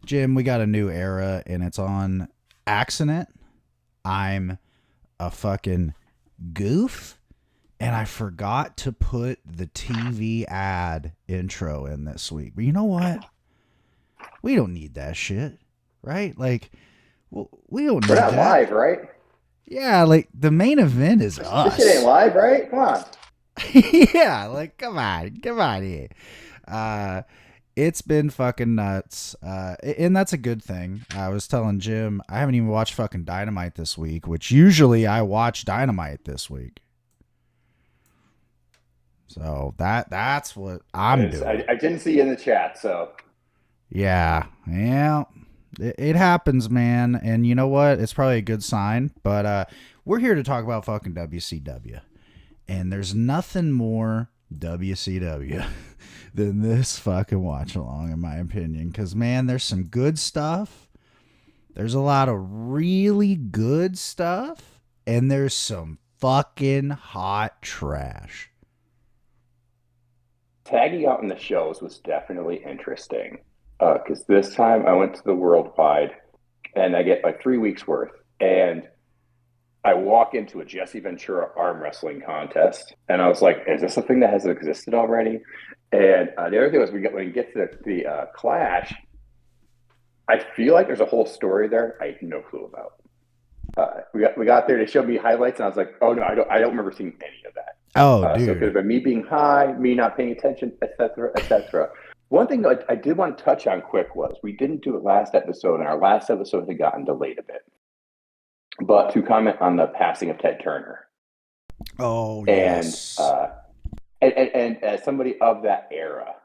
Jim, we got a new era and it's on accident. I'm a fucking goof and I forgot to put the TV ad intro in this week. But you know what? We don't need that shit, right? Like, well, we don't We're need not that. live, right? Yeah, like the main event is This shit ain't us. live, right? Come on. Yeah, like come on here. Uh, it's been fucking nuts, and that's a good thing. I was telling Jim I haven't even watched fucking Dynamite this week, which usually I watch Dynamite this week. So that's what I'm doing. I didn't see you in the chat, so Yeah, yeah, it happens, man. And you know what? It's probably a good sign. But we're here to talk about fucking WCW. And there's nothing more WCW than this fucking watch along, in my opinion. Because, man, there's some good stuff. There's a lot of really good stuff. And there's some fucking hot trash. tagging out in the shows was definitely interesting. Because this time I went to the Worldwide and I get like 3 weeks worth. And I walk into a Jesse Ventura arm wrestling contest, and I was like, "Is this a thing that has existed already?" And the other thing was, when we get to the Clash, I feel like there's a whole story there I had no clue about. We got there. They showed me highlights, and I was like, "Oh no, I don't remember seeing any of that." Oh, So it could dude. have been me being high, me not paying attention, etc., etc. One thing I did want to touch on quick was we didn't do it last episode, and our last episode had gotten delayed a bit. But to comment on the passing of Ted Turner, Oh, and yes. and as somebody of that era,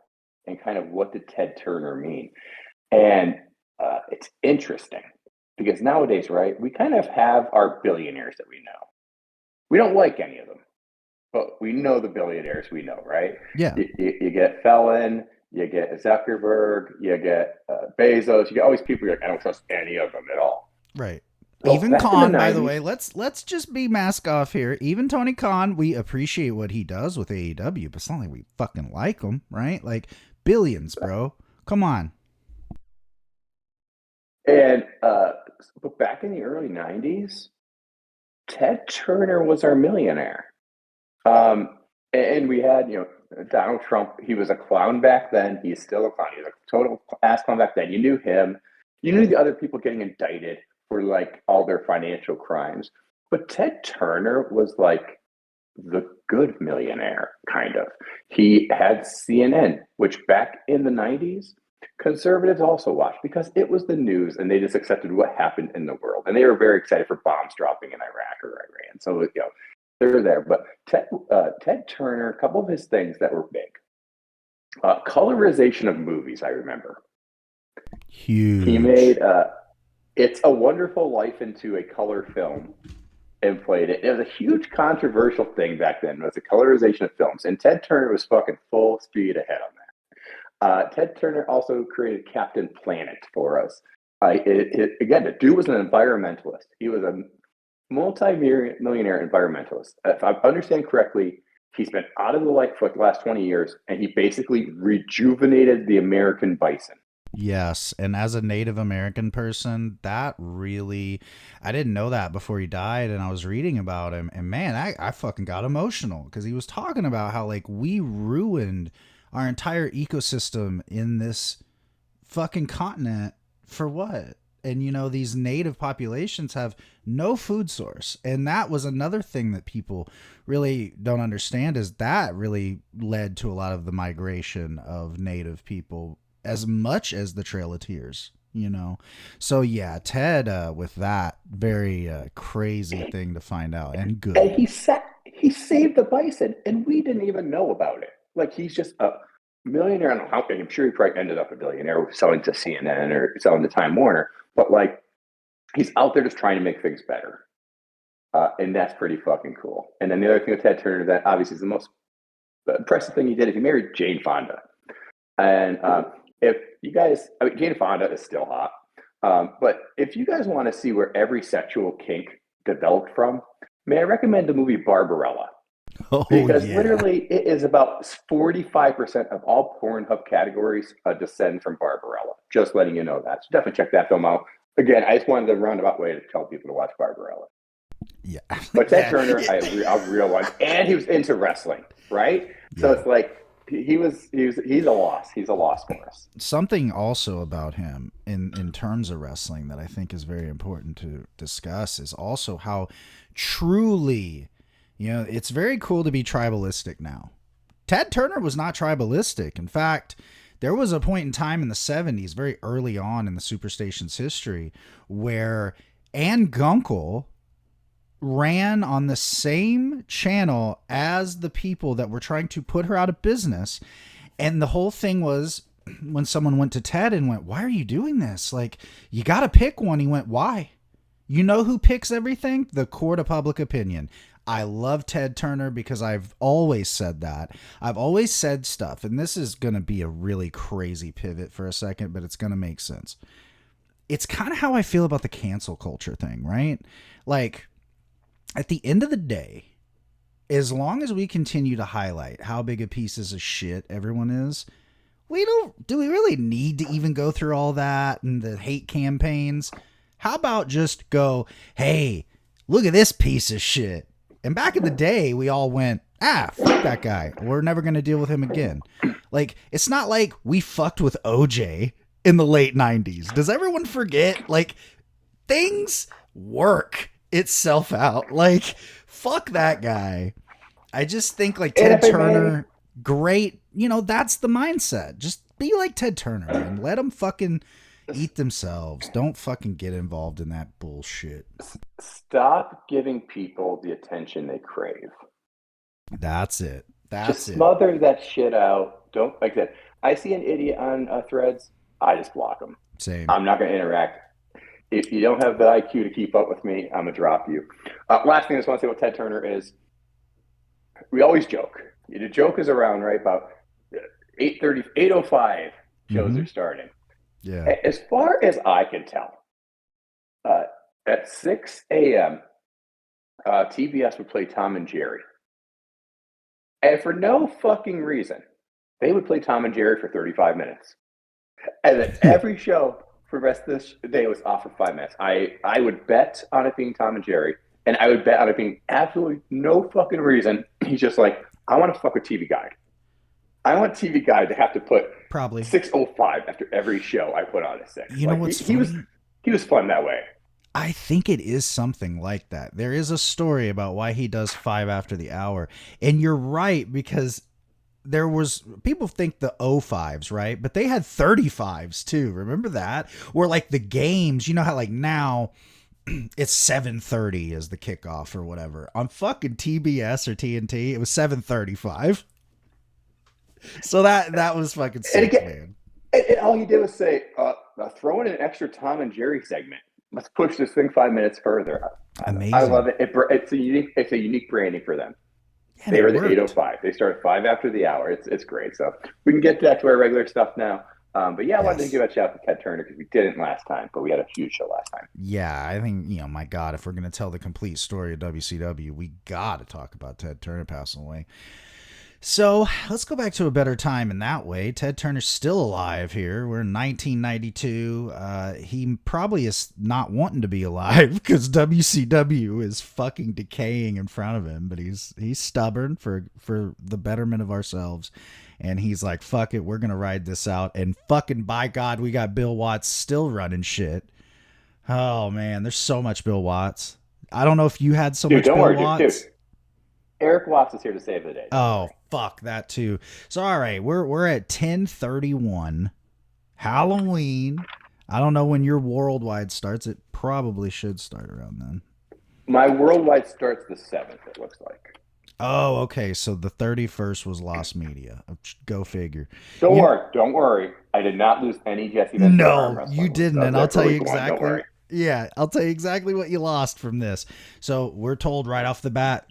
and kind of what did Ted Turner mean? And it's interesting because nowadays, right, we kind of have our billionaires that we know. We don't like any of them, but we know the billionaires we know, right? Yeah, You get Felon, you get Zuckerberg, you get Bezos, you get all these people. You're like, I don't trust any of them at all. right. Well, Even back in the Khan, by the way, 90s, let's just be mask off here. Even Tony Khan, we appreciate what he does with AEW, but it's not like we fucking like him, right? Like billions, bro. Come on. and but back in the early 90s, Ted Turner was our millionaire. Um, and we had, Donald Trump. He was a clown back then. He's still a clown. He's a total ass clown back then. You knew him. You knew the other people getting indicted for like all their financial crimes. But Ted Turner was like the good millionaire, kind of. He had CNN, which back in the 90s, conservatives also watched because it was the news and they just accepted what happened in the world. And they were very excited for bombs dropping in Iraq or Iran. So, they're there. But Ted Turner, a couple of his things that were big. Colorization of movies, I remember. He made Huge. It's a Wonderful Life into a color film and played it. It was a huge controversial thing back then. It was the colorization of films, and Ted Turner was fucking full speed ahead on that. Ted Turner also created Captain Planet for us. Again, the dude was an environmentalist. He was a multi-millionaire environmentalist. If I understand correctly, he's been out of the light for like the last 20 years, and he basically rejuvenated the American bison. Yes, and as a Native American person, that really, I didn't know that before he died, and I was reading about him, and man, I fucking got emotional because he was talking about how like we ruined our entire ecosystem in this fucking continent for what? And these native populations have no food source. And that was another thing that people really don't understand is that really led to a lot of the migration of native people as much as the Trail of Tears. So yeah, Ted with that very crazy thing to find out and And good. he saved the bison, and we didn't even know about it. Like he's just a millionaire. I don't know how. I'm sure he probably ended up a billionaire selling to CNN or selling to Time Warner. But like he's out there just trying to make things better, and that's pretty fucking cool. And then the other thing with Ted Turner that obviously is the most impressive thing he did is he married Jane Fonda. And if you guys, I mean, Jane Fonda is still hot. But if you guys want to see where every sexual kink developed from, may I recommend the movie Barbarella? Oh Because yeah. literally it is about 45% of all Pornhub categories descend from Barbarella. Just letting you know that. So definitely check that film out. Again, I just wanted the roundabout way to tell people to watch Barbarella. Yeah. But Ted Yeah. Turner, Yeah. a real one, and he was into wrestling, right? So Yeah. it's like he's a loss. He's a loss for us. Something also about him in terms of wrestling that I think is very important to discuss is also how truly, it's very cool to be tribalistic now. Ted Turner was not tribalistic. In fact, there was a point in time in the 70s, very early on in the Superstation's history, where Ann Gunkel ran on the same channel as the people that were trying to put her out of business. And the whole thing was when someone went to Ted and went, "Why are you doing this? Like, you got to pick one." He went, "Why? You know who picks everything? The court of public opinion." I love Ted Turner because I've always said that. I've always said stuff, and this is going to be a really crazy pivot for a second, but it's going to make sense. It's kind of how I feel about the cancel culture thing, right? Like, at the end of the day, as long as we continue to highlight how big a pieces of shit everyone is, do we really need to even go through all that and the hate campaigns? How about just go, "Hey, look at this piece of shit." And back in the day, we all went, "Fuck that guy. We're never going to deal with him again." Like, it's not like we fucked with OJ in the late 90s. Does everyone forget? Like, things work itself out. Like, fuck that guy. I just think, like, And Ted if I may, Turner, great. That's the mindset. Just be like Ted Turner, man. Let them fucking eat themselves. Don't fucking get involved in that bullshit. stop giving people the attention they crave. That's it. That's Just it. smother that shit out. Don't like that. I see an idiot on Threads. I just block them. Same. I'm not going to interact. If you don't have the IQ to keep up with me, I'm gonna drop you. Last thing I just want to say about Ted Turner is we always joke. The joke is around right about 8:30, 8:05 shows Mm-hmm. are starting. Yeah. As far as I can tell, uh, at 6 a.m., TBS would play Tom and Jerry. And for no fucking reason, they would play Tom and Jerry for 35 minutes. And then every show for the rest of this day was off for 5 minutes. I would bet on it being Tom and Jerry, and I would bet on it being absolutely no fucking reason. He's just like, I want to fuck with TV Guide. I want TV Guide to have to put Probably. 6:05 after every show I put on at six. You know Like what's he was funny? he was fun that way. I think it is something like that. There is a story about why he does 5 after the hour. And you're right, because there was people think the O5s, right? But they had 35s too. Remember that? Or like the games, you know how like now it's 7:30 as the kickoff or whatever. On fucking TBS or TNT, it was 7:35. So that was fucking And sick, again, man. and all he did was say, throw in an extra Tom and Jerry segment. Let's push this thing 5 minutes further. I love Amazing. it. It's a unique branding for them. And They it were the worked. 8:05. They start 5 after the hour. It's great. So we can get back to our regular stuff now. But yeah, I wanted to Yes. give a shout out to Ted Turner because we didn't last time, but we had a huge show last time. Yeah, I think, my God, if we're going to tell the complete story of WCW, we got to talk about Ted Turner passing away. So let's go back to a better time in that way. Ted Turner's still alive here. We're in 1992. He probably is not wanting to be alive because WCW is fucking decaying in front of him. But he's stubborn for the betterment of ourselves, and he's like, "Fuck it, we're gonna ride this out." And fucking by God, we got Bill Watts still running shit. Oh man, there's so much Bill Watts. I don't know if you had so Dude, much don't Bill worry, dude. Watts. Eric Watts is here to save the day. Don't Oh, worry. fuck that too. So all right, we're at 10:31 Halloween. I don't know when your worldwide starts. It probably should start around then. My worldwide starts the 7th, it looks like. Oh, okay. So the 31st was lost media. Go figure. Don't You worry. Don't worry. I did not lose any Jesse Ventura arm No, you wrestling. didn't, and I'll That's for tell you week one. Don't exactly. worry. Yeah, I'll tell you exactly what you lost from this. So we're told right off the bat,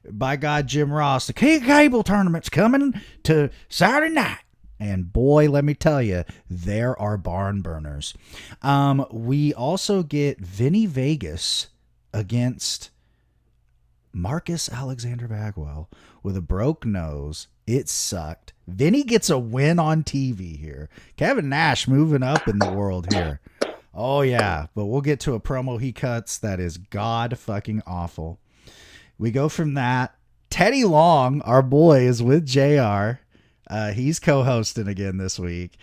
by God, Jim Ross, the King of Cable tournament's coming to Saturday night. And boy, let me tell you, there are barn burners. We also get Vinny Vegas against Marcus Alexander Bagwell with a broke nose. It sucked. Vinny gets a win on TV here. Kevin Nash moving up in the world here. Oh, yeah. But we'll get to a promo he cuts that is god fucking awful. We go from that. Teddy Long, our boy, is with JR. He's co-hosting again this week.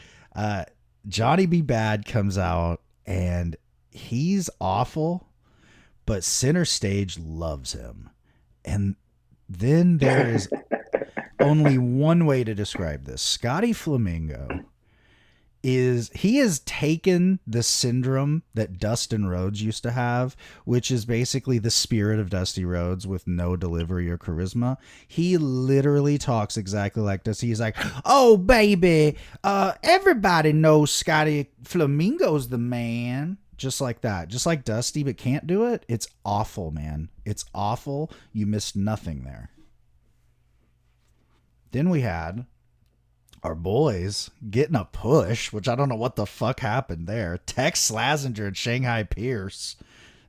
Johnny B. Bad comes out, and he's awful, but Center Stage loves him. And then there is only one way to describe this. Scotty Flamingo he has taken the syndrome that Dustin Rhodes used to have, which is basically the spirit of Dusty Rhodes with no delivery or charisma. He literally talks exactly like this. He's like, oh, baby, everybody knows Scotty Flamingo's the man. Just like that. Just like Dusty, but can't do it. It's awful, man. It's awful. You missed nothing there. Then we had our boys getting a push, which I don't know what the fuck happened there. Tex Slazenger and Shanghai Pierce.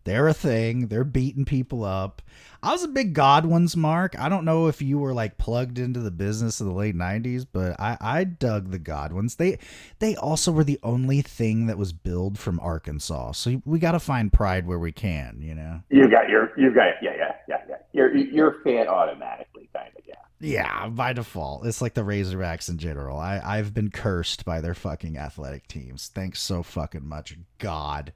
They're a thing. They're beating people up. I was a big Godwins mark. I don't know if you were like plugged into the business of the late 90s, but I dug the Godwins. They also were the only thing that was billed from Arkansas. So we got to find pride where we can, you know? You've got you're a fan automatically, kind of, yeah. Yeah, by default. It's like the Razorbacks in general. I've been cursed by their fucking athletic teams. Thanks so fucking much, God.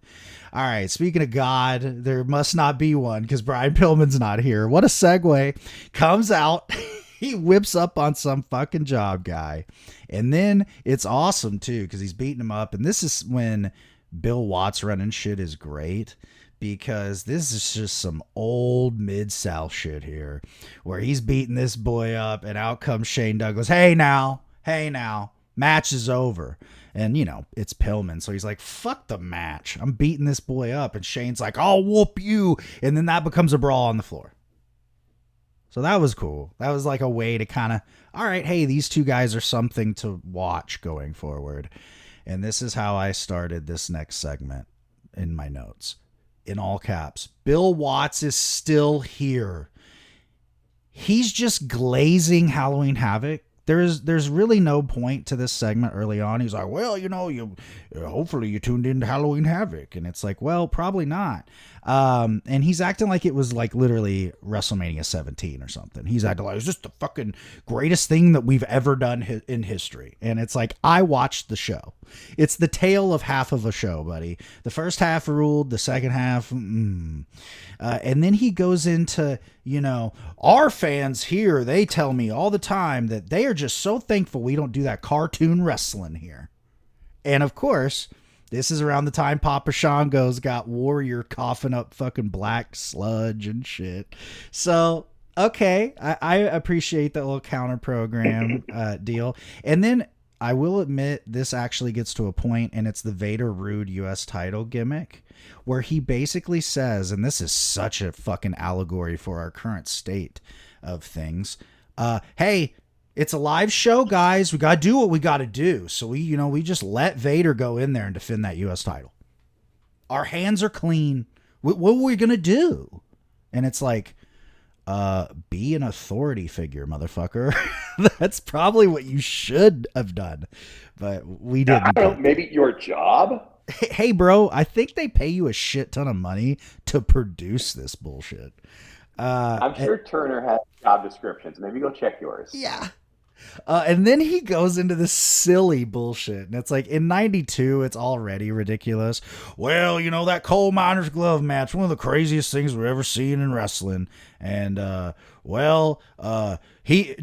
All right, speaking of God, there must not be one because Brian Pillman's not here. What a segue. Comes out. He whips up on some fucking job guy. And then it's awesome, too, because he's beating him up. And this is when Bill Watts running shit is great. Because this is just some old Mid-South shit here where he's beating this boy up and out comes Shane Douglas. Hey now, match is over. And, you know, it's Pillman. So he's like, fuck the match. I'm beating this boy up. And Shane's like, I'll whoop you. And then that becomes a brawl on the floor. So that was cool. That was like a way to kind of, all right, hey, these two guys are something to watch going forward. And this is how I started this next segment in my notes. In all caps, Bill Watts is still here. He's just glazing Halloween Havoc. There's really no point to this segment early on. He's like, well, you know, hopefully you tuned into Halloween Havoc. And it's like, well, probably not. And he's acting like it was like literally WrestleMania 17 or something. He's acting like it's just the fucking greatest thing that we've ever done in history. And it's like, I watched the show. It's the tale of half of a show, buddy. The first half ruled, the second half, and then he goes into, you know, our fans here, they tell me all the time that they are just so thankful we don't do that cartoon wrestling here. And of course, this is around the time Papa Shango's got Warrior coughing up fucking black sludge and shit. So, okay, I appreciate that little counter program deal. And then I will admit this actually gets to a point, and it's the Vader Rude U.S. title gimmick, where he basically says, and this is such a fucking allegory for our current state of things, hey, it's a live show, guys. We got to do what we got to do. So we just let Vader go in there and defend that U.S. title. Our hands are clean. What were we going to do? And it's like, be an authority figure, motherfucker. That's probably what you should have done. But we didn't. I don't know, maybe your job? Hey, bro, I think they pay you a shit ton of money to produce this bullshit. I'm sure Turner has job descriptions. Maybe go check yours. Yeah. And then he goes into this silly bullshit. And it's like, in 92, it's already ridiculous. Well, you know, that coal miner's glove match, one of the craziest things we've ever seen in wrestling. And,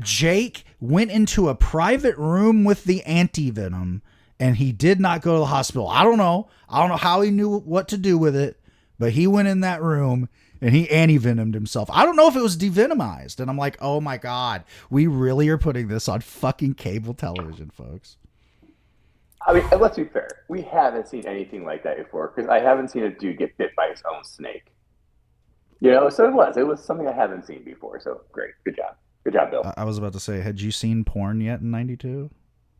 Jake went into a private room with the anti-venom, and he did not go to the hospital. I don't know how he knew what to do with it, but he went in that room and he anti-venomed himself. I don't know if it was devenomized. And I'm like, oh my God, we really are putting this on fucking cable television, folks. I mean, let's be fair. We haven't seen anything like that before, because I haven't seen a dude get bit by his own snake. You know, so it was something I haven't seen before. So great. Good job, Bill. I was about to say, had you seen porn yet in 92?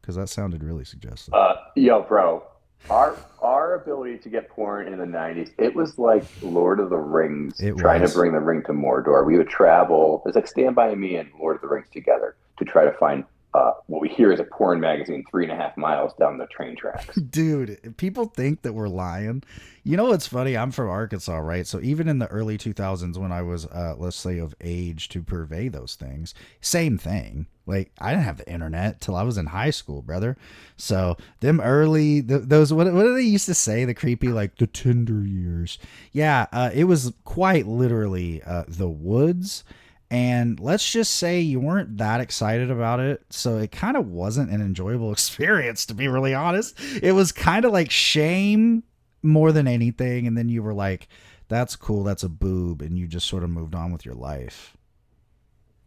Because that sounded really suggestive. Yo, bro, our our ability to get porn in the 90s, it was like Lord of the Rings It trying to was. bring the ring to Mordor. We would travel, it's like Stand By Me and Lord of the Rings together to try to find what we hear is a porn magazine 3.5 miles down the train tracks. Dude, people think that we're lying. You know what's funny? I'm from Arkansas, right? So even in the early 2000s when I was, let's say, of age to purvey those things, same thing. Like, I didn't have the internet till I was in high school, brother. So them early, those, what do they used to say? The creepy, like, the Tinder years. Yeah, it was quite literally the woods. And let's just say you weren't that excited about it. So it kind of wasn't an enjoyable experience, to be really honest. It was kind of like shame more than anything. And then you were like, that's cool. That's a boob. And you just sort of moved on with your life.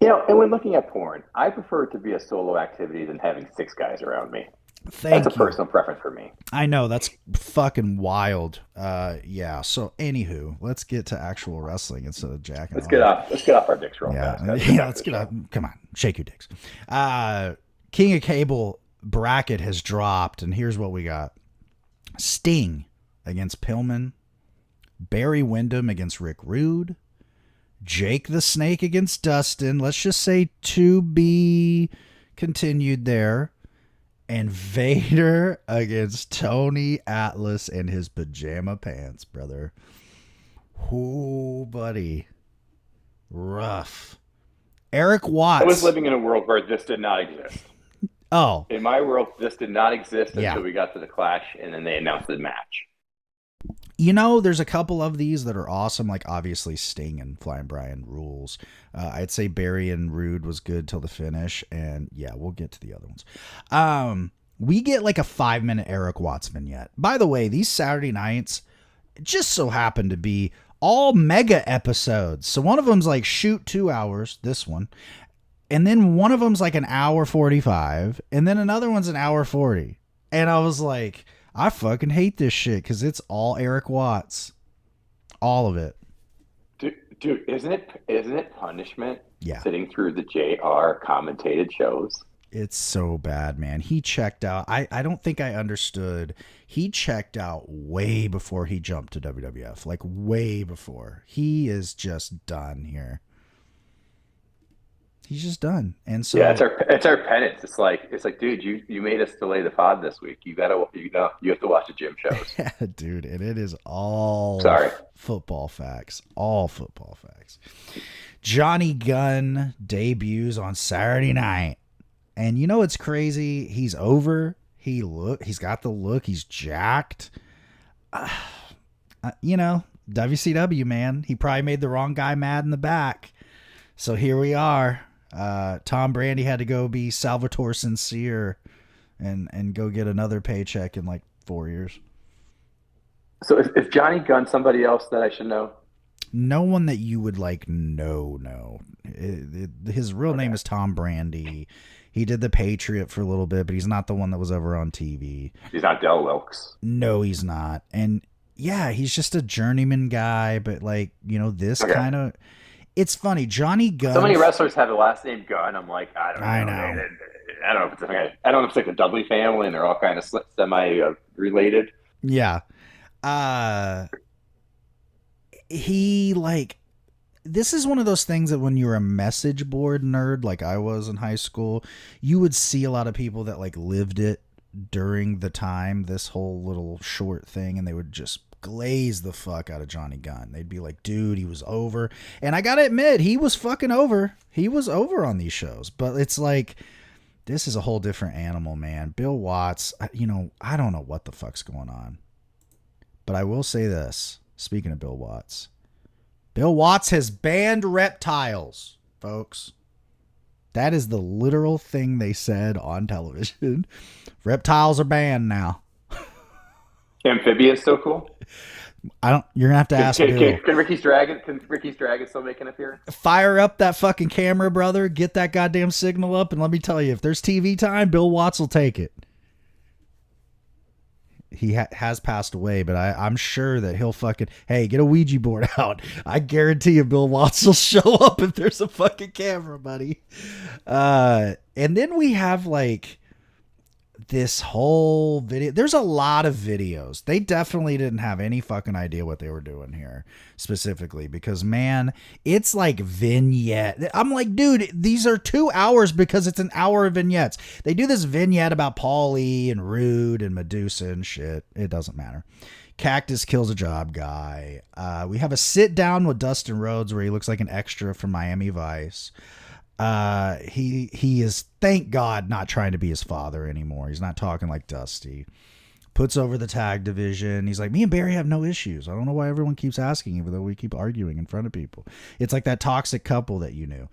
You know, and when looking at porn, I prefer it to be a solo activity than having 6 guys around me. That's a personal preference for me. I know, that's fucking wild. Yeah. So, anywho, let's get to actual wrestling instead of jacking. Let's get off our dicks real yeah. fast. Yeah, let's get off. Come on, shake your dicks. King of Cable bracket has dropped, and here's what we got: Sting against Pillman, Barry Windham against Rick Rude, Jake the Snake against Dustin. Let's just say to be continued there. And Vader against Tony Atlas and his pajama pants, brother. Ooh, buddy. Rough. Eric Watts. I was living in a world where this did not exist. Oh. In my world, this did not exist until we got to the Clash, and then they announced the match. You know, there's a couple of these that are awesome, like obviously Sting and Flying Brian rules. I'd say Barry and Rude was good till the finish, and yeah, we'll get to the other ones. We get like a 5-minute Eric Watts vignette. By the way, these Saturday nights just so happen to be all mega episodes. So one of them's like shoot 2 hours, this one, and then one of them's like an hour 45, and then another one's an hour 40. And I was like, I fucking hate this shit because it's all Eric Watts. All of it. Dude, isn't it punishment? Yeah. Sitting through the JR commentated shows. It's so bad, man. He checked out. I don't think I understood. He checked out way before he jumped to WWF. Like way before. He is just done here. He's just done. And so yeah, it's our penance. It's like, dude, you made us delay the pod this week. You have to watch the gym shows. Yeah, dude, and it is all football facts. All football facts. Johnny Gunn debuts on Saturday night. And you know what's crazy? He's over. He's got the look. He's jacked. You know, WCW, man. He probably made the wrong guy mad in the back. So here we are. Tom Brady had to go be Salvatore Sincere and go get another paycheck in like 4 years. So is Johnny Gunn somebody else that I should know? No one that you would like know. His real name is Tom Brady. He did The Patriot for a little bit, but he's not the one that was ever on TV. He's not Del Wilkes. No, he's not. And yeah, he's just a journeyman guy, but like, you know, this kind of... It's funny, Johnny Gunn. So many wrestlers have the last name Gunn. I'm like, I don't know. I know. I don't know if it's like the Dudley family and they're all kind of semi related. Yeah. He like, this is one of those things that when you're a message board nerd, like I was in high school, you would see a lot of people that like lived it during the time, this whole little short thing, and they would just glaze the fuck out of Johnny Gunn. They'd be like, dude, he was over. And I gotta admit, he was fucking over. He was over on these shows. But it's like, this is a whole different animal, man. Bill Watts, you know, I don't know what the fuck's going on. But I will say this, speaking of Bill Watts has banned reptiles, folks. That is the literal thing they said on television. Reptiles are banned now. Amphibians still cool? You're gonna have to ask Bill. Can Ricky's Dragon still make an appearance? Fire up that fucking camera, brother. Get that goddamn signal up, and let me tell you, if there's TV time, Bill Watts will take it. He has passed away, but I'm sure that he'll fucking, hey, get a Ouija board out. I guarantee you Bill Watts will show up if there's a fucking camera, buddy. And then we have like this whole video, there's a lot of videos. They definitely didn't have any fucking idea what they were doing here specifically, because man, it's like vignette. I'm like, dude, these are 2 hours because it's an hour of vignettes. They do this vignette about Paulie and Rude and Medusa and shit. It doesn't matter. Cactus kills a job guy. We have a sit down with Dustin Rhodes where he looks like an extra from Miami Vice. He is, thank God, not trying to be his father anymore. He's not talking like Dusty. Puts over the tag division. He's like, me and Barry have no issues. I don't know why everyone keeps asking, even though we keep arguing in front of people. It's like that toxic couple that you knew.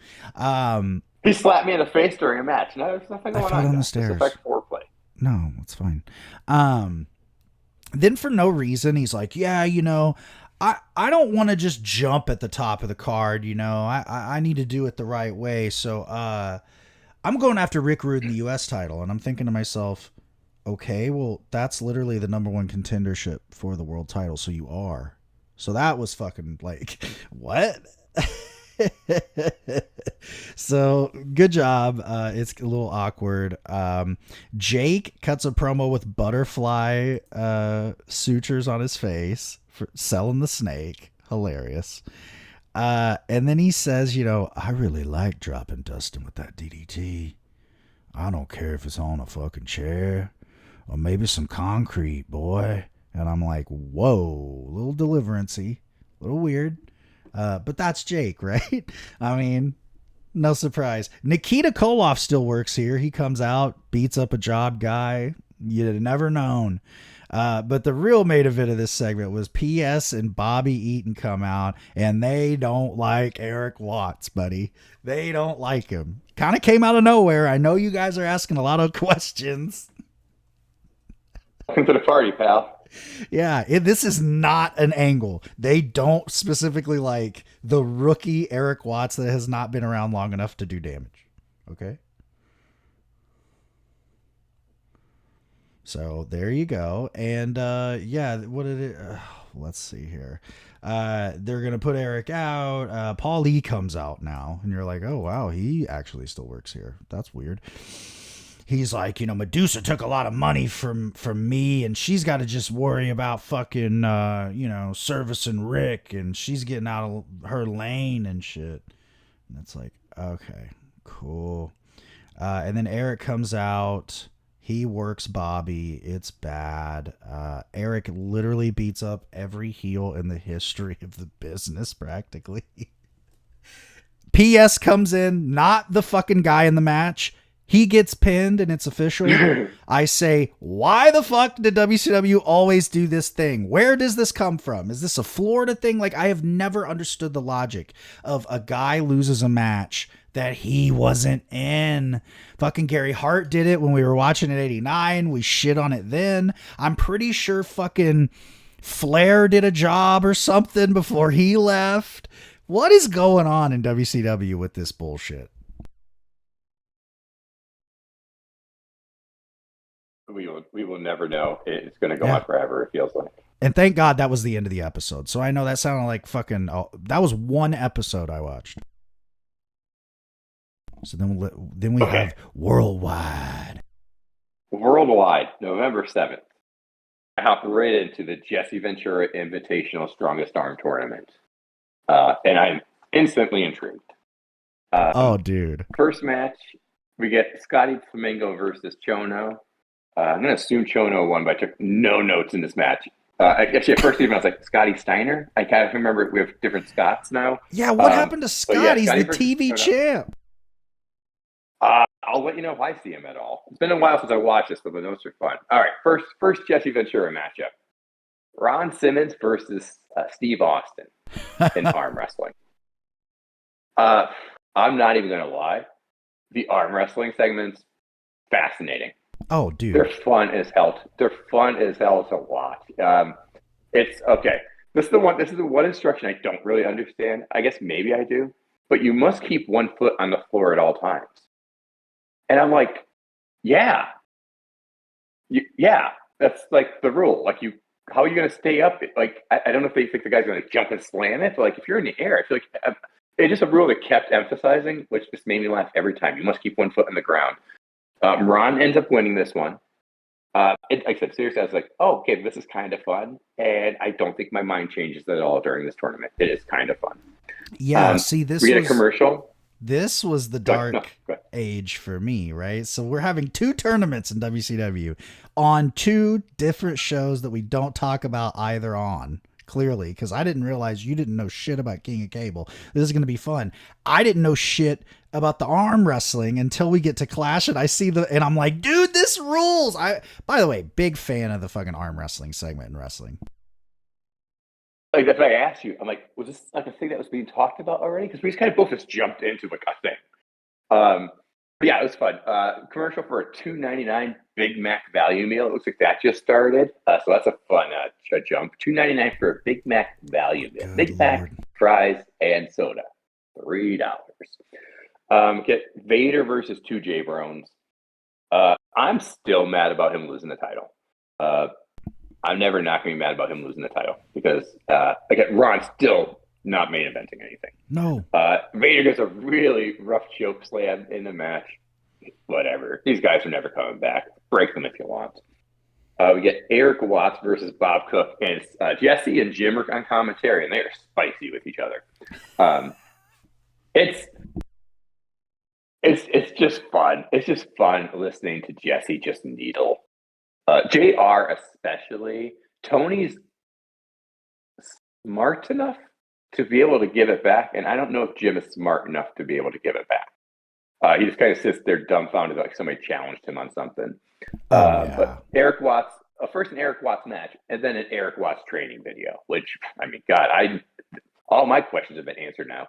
He slapped me in the face during a match. No, there's nothing going on. I fell on the stairs. It's like foreplay. No, it's fine. Then for no reason, he's like, yeah, you know, I don't want to just jump at the top of the card, you know. I need to do it the right way. So I'm going after Rick Rude in the U.S. title. And I'm thinking to myself, okay, well, that's literally the #1 contendership for the world title. So you are. So that was fucking like, what? So good job. It's a little awkward. Jake cuts a promo with butterfly sutures on his face for selling the snake. Hilarious. And then he says, you know, I really like dropping Dustin with that DDT. I don't care if it's on a fucking chair or maybe some concrete, boy. And I'm like, whoa, little deliverancy, a little weird. But that's Jake, right? I mean, no surprise. Nikita Koloff still works here. He comes out, beats up a job guy. You'd have never known. But the real main event of this segment was PS and Bobby Eaton come out, and they don't like Eric Watts, buddy. They don't like him. Kind of came out of nowhere. I know you guys are asking a lot of questions. Welcome to the party, pal. Yeah, this is not an angle. They don't specifically like the rookie Eric Watts that has not been around long enough to do damage. Okay? So there you go. And yeah, what did it... let's see here. They're going to put Eric out. Paul Lee comes out now. And you're like, oh, wow, he actually still works here. That's weird. He's like, you know, Medusa took a lot of money from me, and she's got to just worry about fucking, you know, servicing Rick, and she's getting out of her lane and shit. And it's like, okay, cool. And then Eric comes out. He works Bobby. It's bad. Eric literally beats up every heel in the history of the business, practically. PS comes in, not the fucking guy in the match. He gets pinned and it's official. I say, why the fuck did WCW always do this thing? Where does this come from? Is this a Florida thing? Like, I have never understood the logic of a guy loses a match that he wasn't in. Fucking Gary Hart did it when we were watching it 89. We shit on it then. I'm pretty sure fucking Flair did a job or something before he left. What is going on in WCW with this bullshit? We will never know. It's going to go on forever, it feels like. And thank God that was the end of the episode. So I know that sounded like fucking... that was one episode I watched. So then we have Worldwide. Worldwide, November 7th. I hopped right into the Jesse Ventura Invitational Strongest Arm Tournament. And I'm instantly intrigued. Oh, dude. First match, we get Scotty Flamingo versus Chono. I'm going to assume Chono won, but I took no notes in this match. Actually, at first even I was like, Scotty Steiner? I can't remember. We have different Scotts now. Yeah, what happened to Scott? Yeah, He's Scotty the TV champ. I'll let you know if I see him at all. It's been a while since I watched this, but the notes are fun. All right, first Jesse Ventura matchup. Ron Simmons versus Steve Austin in arm wrestling. I'm not even going to lie. The arm wrestling segment's fascinating. Oh, dude. They're fun as hell. They're fun as hell to watch. It's okay. This is the one instruction I don't really understand. I guess maybe I do, but you must keep one foot on the floor at all times. And I'm like, yeah, that's like the rule. Like how are you going to stay up? Like, I don't know if they think the guy's going to jump and slam it, but like if you're in the air, I feel like it's just a rule that kept emphasizing, which just made me laugh every time. You must keep one foot on the ground. Ron ends up winning this one. Like I said, seriously, I was like, oh, okay, this is kind of fun. And I don't think my mind changes at all during this tournament. It is kind of fun. Yeah, see, We get a commercial. this was the Go ahead. No, dark go ahead. age for me, right? So we're having two tournaments in WCW on two different shows that we don't talk about either on. Clearly, because I didn't realize you didn't know shit about King of Cable. This is going to be fun. I didn't know shit about the arm wrestling until we get to Clash, and I see and I'm like, dude, this rules. By the way, big fan of the fucking arm wrestling segment in wrestling. Like that's what I asked you. I'm like, was this like a thing that was being talked about already? Because we just kind of both just jumped into like a thing. But yeah, it was fun. Commercial for a $2.99 Big Mac value meal. It looks like that just started. So that's a fun jump. $2.99 for a Big Mac value meal. Good Big Lord. Mac, fries, and soda. $3. Get Vader versus 2J Brones. I'm still mad about him losing the title. I'm never not going to be mad about him losing the title because again, Ron's still not main eventing anything. No. Vader does a really rough choke slam in the match. Whatever. These guys are never coming back. Break them if you want. We get Eric Watts versus Bob Cook, and it's Jesse and Jim are on commentary, and they are spicy with each other. It's just fun. It's just fun listening to Jesse just needle. JR especially. Tony's smart enough to be able to give it back, and I don't know if Jim is smart enough to be able to give it back. He just kind of sits there dumbfounded, like somebody challenged him on something. Yeah. But Eric Watts, first an Eric Watts match, and then an Eric Watts training video. Which, I mean, God, all my questions have been answered now.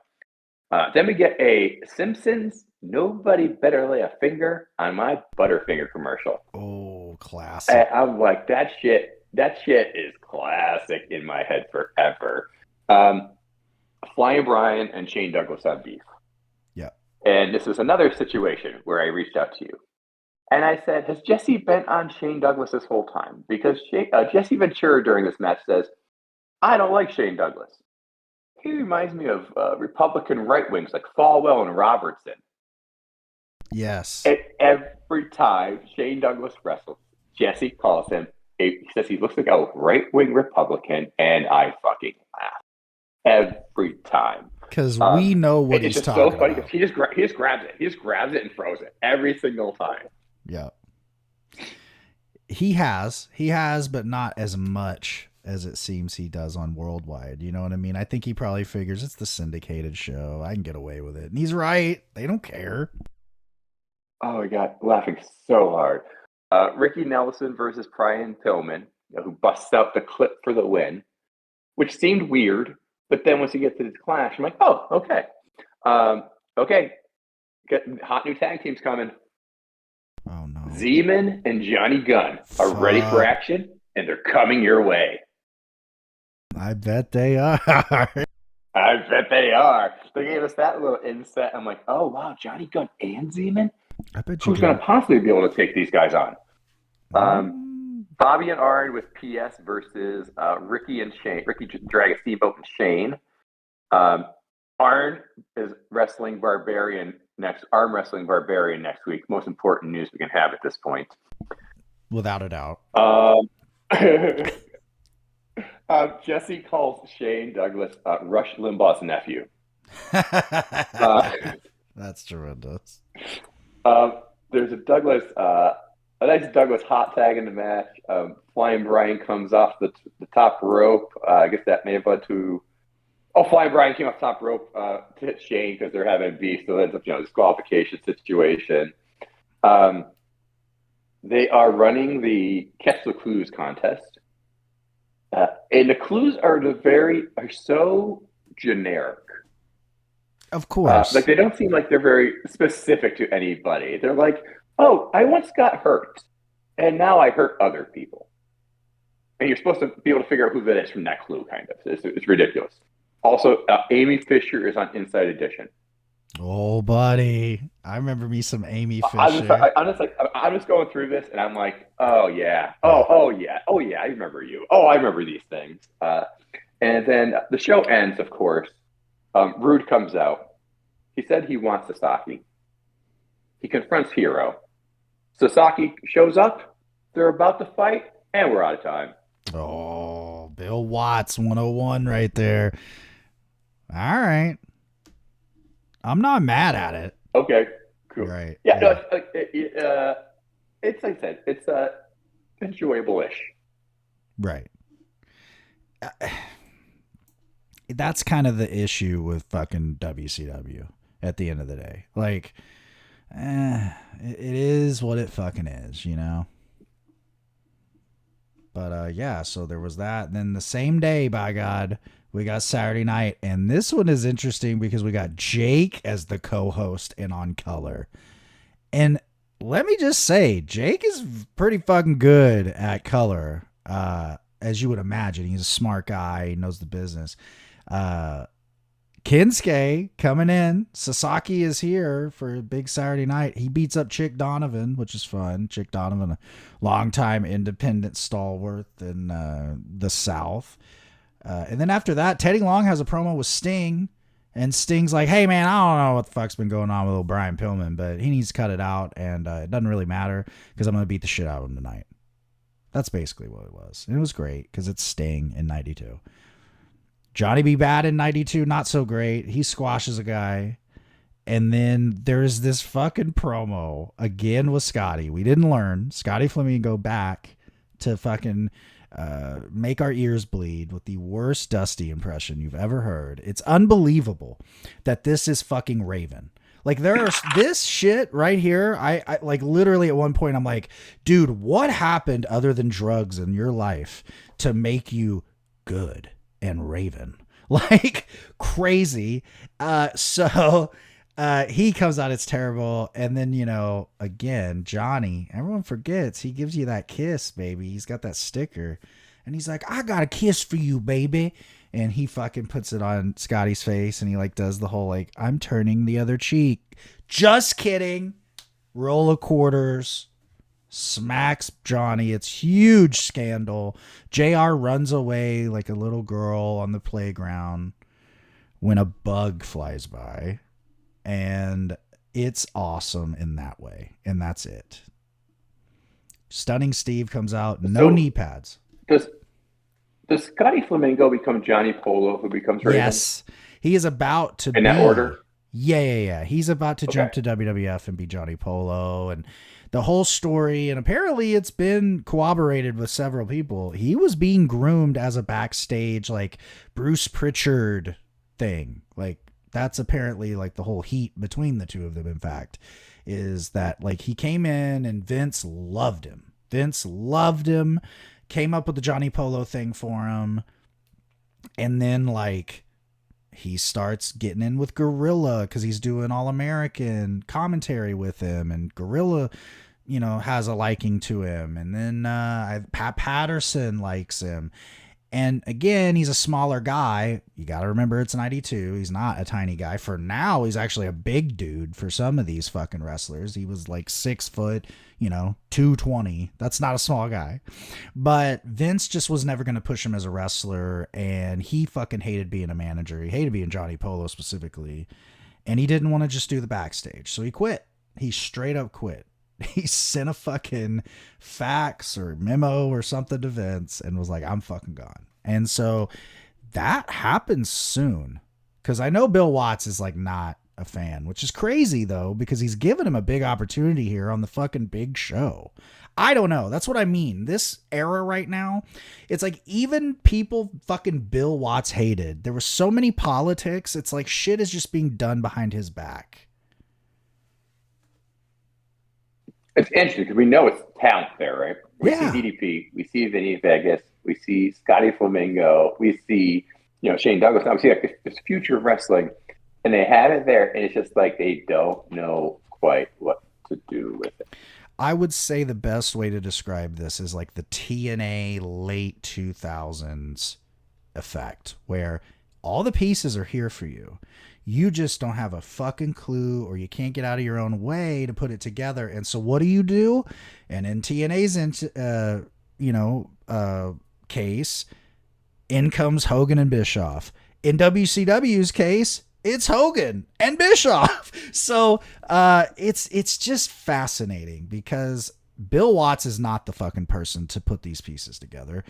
Then we get a Simpsons "Nobody Better Lay a Finger on My Butterfinger" commercial. Oh, classic! And I'm like, that shit is classic in my head forever. Flying Brian and Shane Douglas have beef. Yeah. And this is another situation where I reached out to you. And I said, has Jesse been on Shane Douglas this whole time? Because Jesse Ventura during this match says, I don't like Shane Douglas. He reminds me of Republican right wings like Falwell and Robertson. Yes. And every time Shane Douglas wrestles, Jesse calls him. He says he looks like a right wing Republican, and I fucking laugh every time. Because we know what he's talking about. It's just so funny because he just grabs it. He just grabs it and throws it every single time. Yeah. He has, but not as much as it seems he does on Worldwide. You know what I mean? I think he probably figures it's the syndicated show. I can get away with it. And he's right. They don't care. Oh my God. Laughing so hard. Ricky Nelson versus Brian Pillman, who busts out the clip for the win, which seemed weird. But then once you get to the Clash, I'm like, oh, okay. Okay. Hot new tag teams coming. Oh, no. Zeman and Johnny Gunn are ready for action, and they're coming your way. I bet they are. I bet they are. They gave us that little inset. I'm like, oh, wow, Johnny Gunn and Zeman? I bet you Who's going to possibly be able to take these guys on? Bobby and Arn with PS versus Ricky and Shane. Ricky Dragon Steamboat and Shane. Arn is wrestling Barbarian arm wrestling Barbarian next week. Most important news we can have at this point. Without a doubt. Jesse calls Shane Douglas Rush Limbaugh's nephew. That's tremendous. There's a nice Douglas hot tag in the match. Flying Brian comes off the top rope. I guess that may have led to. Oh, Flying Brian came off top rope to hit Shane because they're having beef, so it ends up, disqualification situation. They are running the Catch the Clues contest. And the clues are so generic. Of course. They don't seem like they're very specific to anybody. They're like, oh, I once got hurt, and now I hurt other people. And you're supposed to be able to figure out who that is from that clue, kind of. It's ridiculous. Also, Amy Fisher is on Inside Edition. Oh, buddy. I remember me some Amy Fisher. I'm just going through this, and I'm like, oh, yeah. Oh, yeah. Oh, yeah, I remember you. Oh, I remember these things. And then the show ends, of course. Rude comes out. He said he wants Sasaki. He confronts Hero. Sasaki shows up, They're about to fight, and we're out of time. Oh, Bill Watts 101 right there. All right. I'm not mad at it. Okay, cool. Right. Yeah, no, Yeah. it's like I said, it's enjoyable-ish. Right. That's kind of the issue with fucking WCW at the end of the day. Like, it is what it fucking is, you know? But yeah, so there was that. And then the same day, by God, we got Saturday night. And this one is interesting because we got Jake as the co host and on color. And let me just say, Jake is pretty fucking good at color, as you would imagine. He's a smart guy, he knows the business. Kinsuke coming in. Sasaki is here for a big Saturday night. He beats up Chick Donovan, which is fun. Chick Donovan, a longtime independent stalwart in the South. And then after that, Teddy Long has a promo with Sting. And Sting's like, hey, man, I don't know what the fuck's been going on with old Brian Pillman, but he needs to cut it out. And it doesn't really matter because I'm going to beat the shit out of him tonight. That's basically what it was. And it was great because it's Sting in 92. Johnny B. Bad in 92, not so great. He squashes a guy. And then there's this fucking promo again with Scotty. We didn't learn. Scotty Flamingo back to fucking make our ears bleed with the worst Dusty impression you've ever heard. It's unbelievable that this is fucking Raven. Like there's this shit right here. I like literally at one point I'm like, dude, what happened other than drugs in your life to make you good and Raven? Like crazy. So he comes out, it's terrible. And then, you know, again, Johnny, everyone forgets he gives you that kiss, baby. He's got that sticker and he's like, I got a kiss for you, baby. And he fucking puts it on Scotty's face and he like does the whole like, I'm turning the other cheek. Just kidding. Roll of quarters. Smacks Johnny. It's huge scandal. JR runs away like a little girl on the playground when a bug flies by. And it's awesome in that way. And that's it. Stunning Steve comes out. No knee pads. Does Scotty Flamingo become Johnny Polo, who becomes Raven? Yes. He is about to in that order? Yeah. He's about to jump to WWF and be Johnny Polo. And the whole story, and apparently it's been corroborated with several people. He was being groomed as a backstage, like, Bruce Pritchard thing. Like, that's apparently, like, the whole heat between the two of them, in fact, is that, like, he came in and Vince loved him. Came up with the Johnny Polo thing for him. And then, like, he starts getting in with Gorilla because he's doing All-American commentary with him. And Gorilla, you know, has a liking to him. And then Pat Patterson likes him. And again, he's a smaller guy. You got to remember it's 92. He's not a tiny guy. For now, he's actually a big dude for some of these fucking wrestlers. He was like 6 foot, you know, 220. That's not a small guy. But Vince just was never going to push him as a wrestler. And he fucking hated being a manager. He hated being Johnny Polo specifically. And he didn't want to just do the backstage. So he quit. He straight up quit. He sent a fucking fax or memo or something to Vince and was like, I'm fucking gone. And so that happens soon. Because I know Bill Watts is like not a fan, which is crazy though, because he's given him a big opportunity here on the fucking big show. I don't know. That's what I mean. This era right now, it's like even people fucking Bill Watts hated. There was so many politics. It's like shit is just being done behind his back. It's interesting because we know it's talent there, right? We see DDP, we see Vinny Vegas, we see Scotty Flamingo, we see, you know, Shane Douglas. Now we see like this future of wrestling, and they have it there, and it's just like they don't know quite what to do with it. I would say the best way to describe this is like the TNA late 2000s effect, where all the pieces are here for you. You just don't have a fucking clue, or you can't get out of your own way to put it together. And so what do? And in TNA's, case, in comes Hogan and Bischoff. In WCW's case, it's Hogan and Bischoff. So it's just fascinating because Bill Watts is not the fucking person to put these pieces together.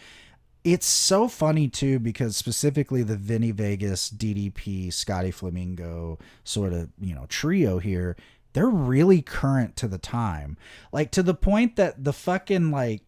It's so funny too, because specifically the Vinny Vegas, DDP, Scotty Flamingo sort of, trio here, they're really current to the time. Like, to the point that the fucking like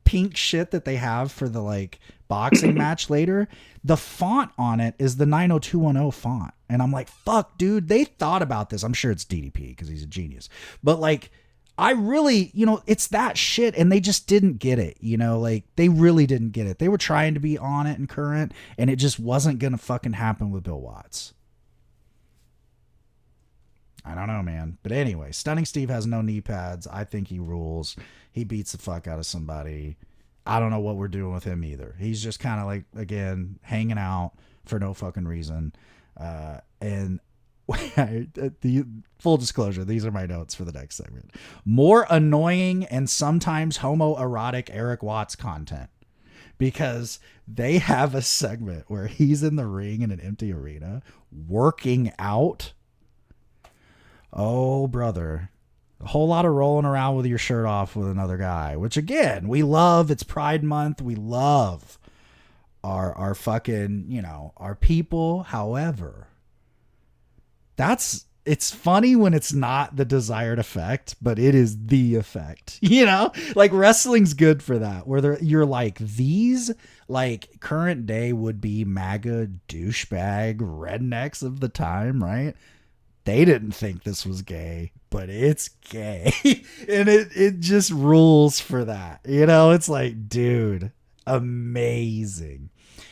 pink shit that they have for the like boxing match later, the font on it is the 90210 font. And I'm like, fuck, dude, they thought about this. I'm sure it's DDP because he's a genius. But like, I really, it's that shit, and they just didn't get it, like they really didn't get it. They were trying to be on it and current, and it just wasn't going to fucking happen with Bill Watts. I don't know, man. But anyway, Stunning Steve has no knee pads. I think he rules. He beats the fuck out of somebody. I don't know what we're doing with him either. He's just kind of like, again, hanging out for no fucking reason. And the full disclosure, these are my notes for the next segment. More annoying and sometimes homoerotic Eric Watts content, because they have a segment where he's in the ring in an empty arena working out. Oh, brother. A whole lot of rolling around with your shirt off with another guy, which again, we love. It's Pride Month. We love our fucking, our people. However, it's funny when it's not the desired effect, but it is the effect, like wrestling's good for that, where you're like, these like current day would be MAGA douchebag rednecks of the time, right? They didn't think this was gay, but it's gay. And it just rules for that. It's like, dude, amazing.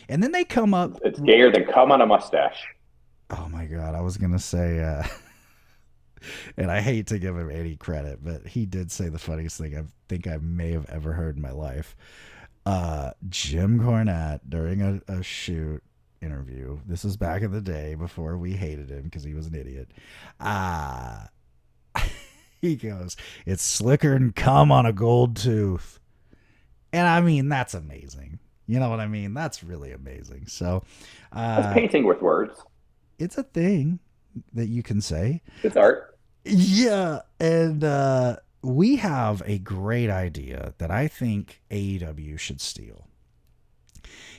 And then they come up. It's gayer than cum on a mustache. Oh my God. I was going to say, and I hate to give him any credit, but he did say the funniest thing I think I may have ever heard in my life. Jim Cornette during a shoot interview. This was back in the day before we hated him because he was an idiot. He goes, "It's slicker than cum on a gold tooth." And I mean, that's amazing. You know what I mean? That's really amazing. So, that's painting with words. It's a thing that you can say. It's art. Yeah. And we have a great idea that I think AEW should steal.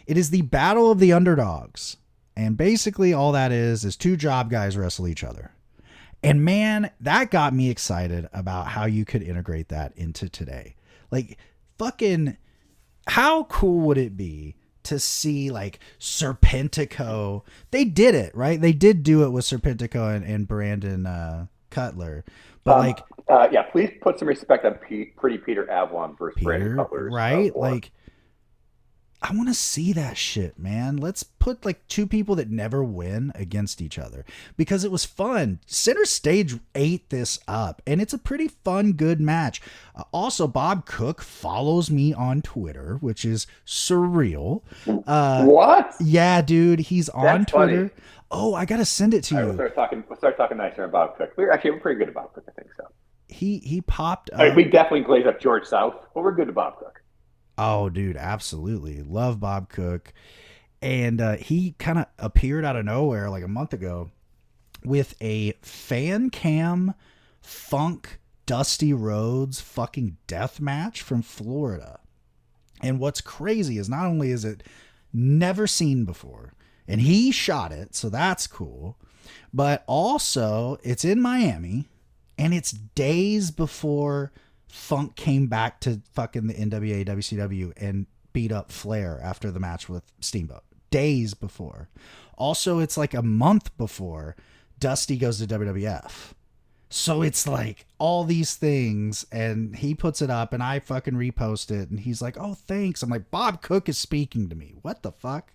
It is the Battle of the Underdogs. And basically all that is two job guys wrestle each other. And man, that got me excited about how you could integrate that into today. Like, fucking, how cool would it be to see like Serpentico? They did it, right? They did do it with Serpentico and Brandon Cutler. But yeah, please put some respect on Pretty Peter Avalon versus Brandon Cutler. Right? Like, I want to see that shit, man. Let's put like two people that never win against each other, because it was fun. Center Stage ate this up, and it's a pretty fun, good match. Also, Bob Cook follows me on Twitter, which is surreal. What? Yeah, dude, he's on That's Twitter. Funny. Oh, I gotta send it to you. We'll start talking nicer about Cook. We're pretty good about Cook, I think so. He popped up. I mean, we definitely glazed up George South, but we're good about Cook. Oh, dude, absolutely. Love Bob Cook. And he kind of appeared out of nowhere like a month ago with a fan cam funk Dusty Rhodes fucking death match from Florida. And what's crazy is not only is it never seen before, and he shot it, so that's cool, but also it's in Miami, and it's days before Funk came back to fucking the NWA WCW and beat up Flair after the match with Steamboat. Days before. Also, it's like a month before Dusty goes to WWF. So it's like all these things, and he puts it up, and I fucking repost it, and he's like, "Oh, thanks." I'm like, Bob Cook is speaking to me. What the fuck?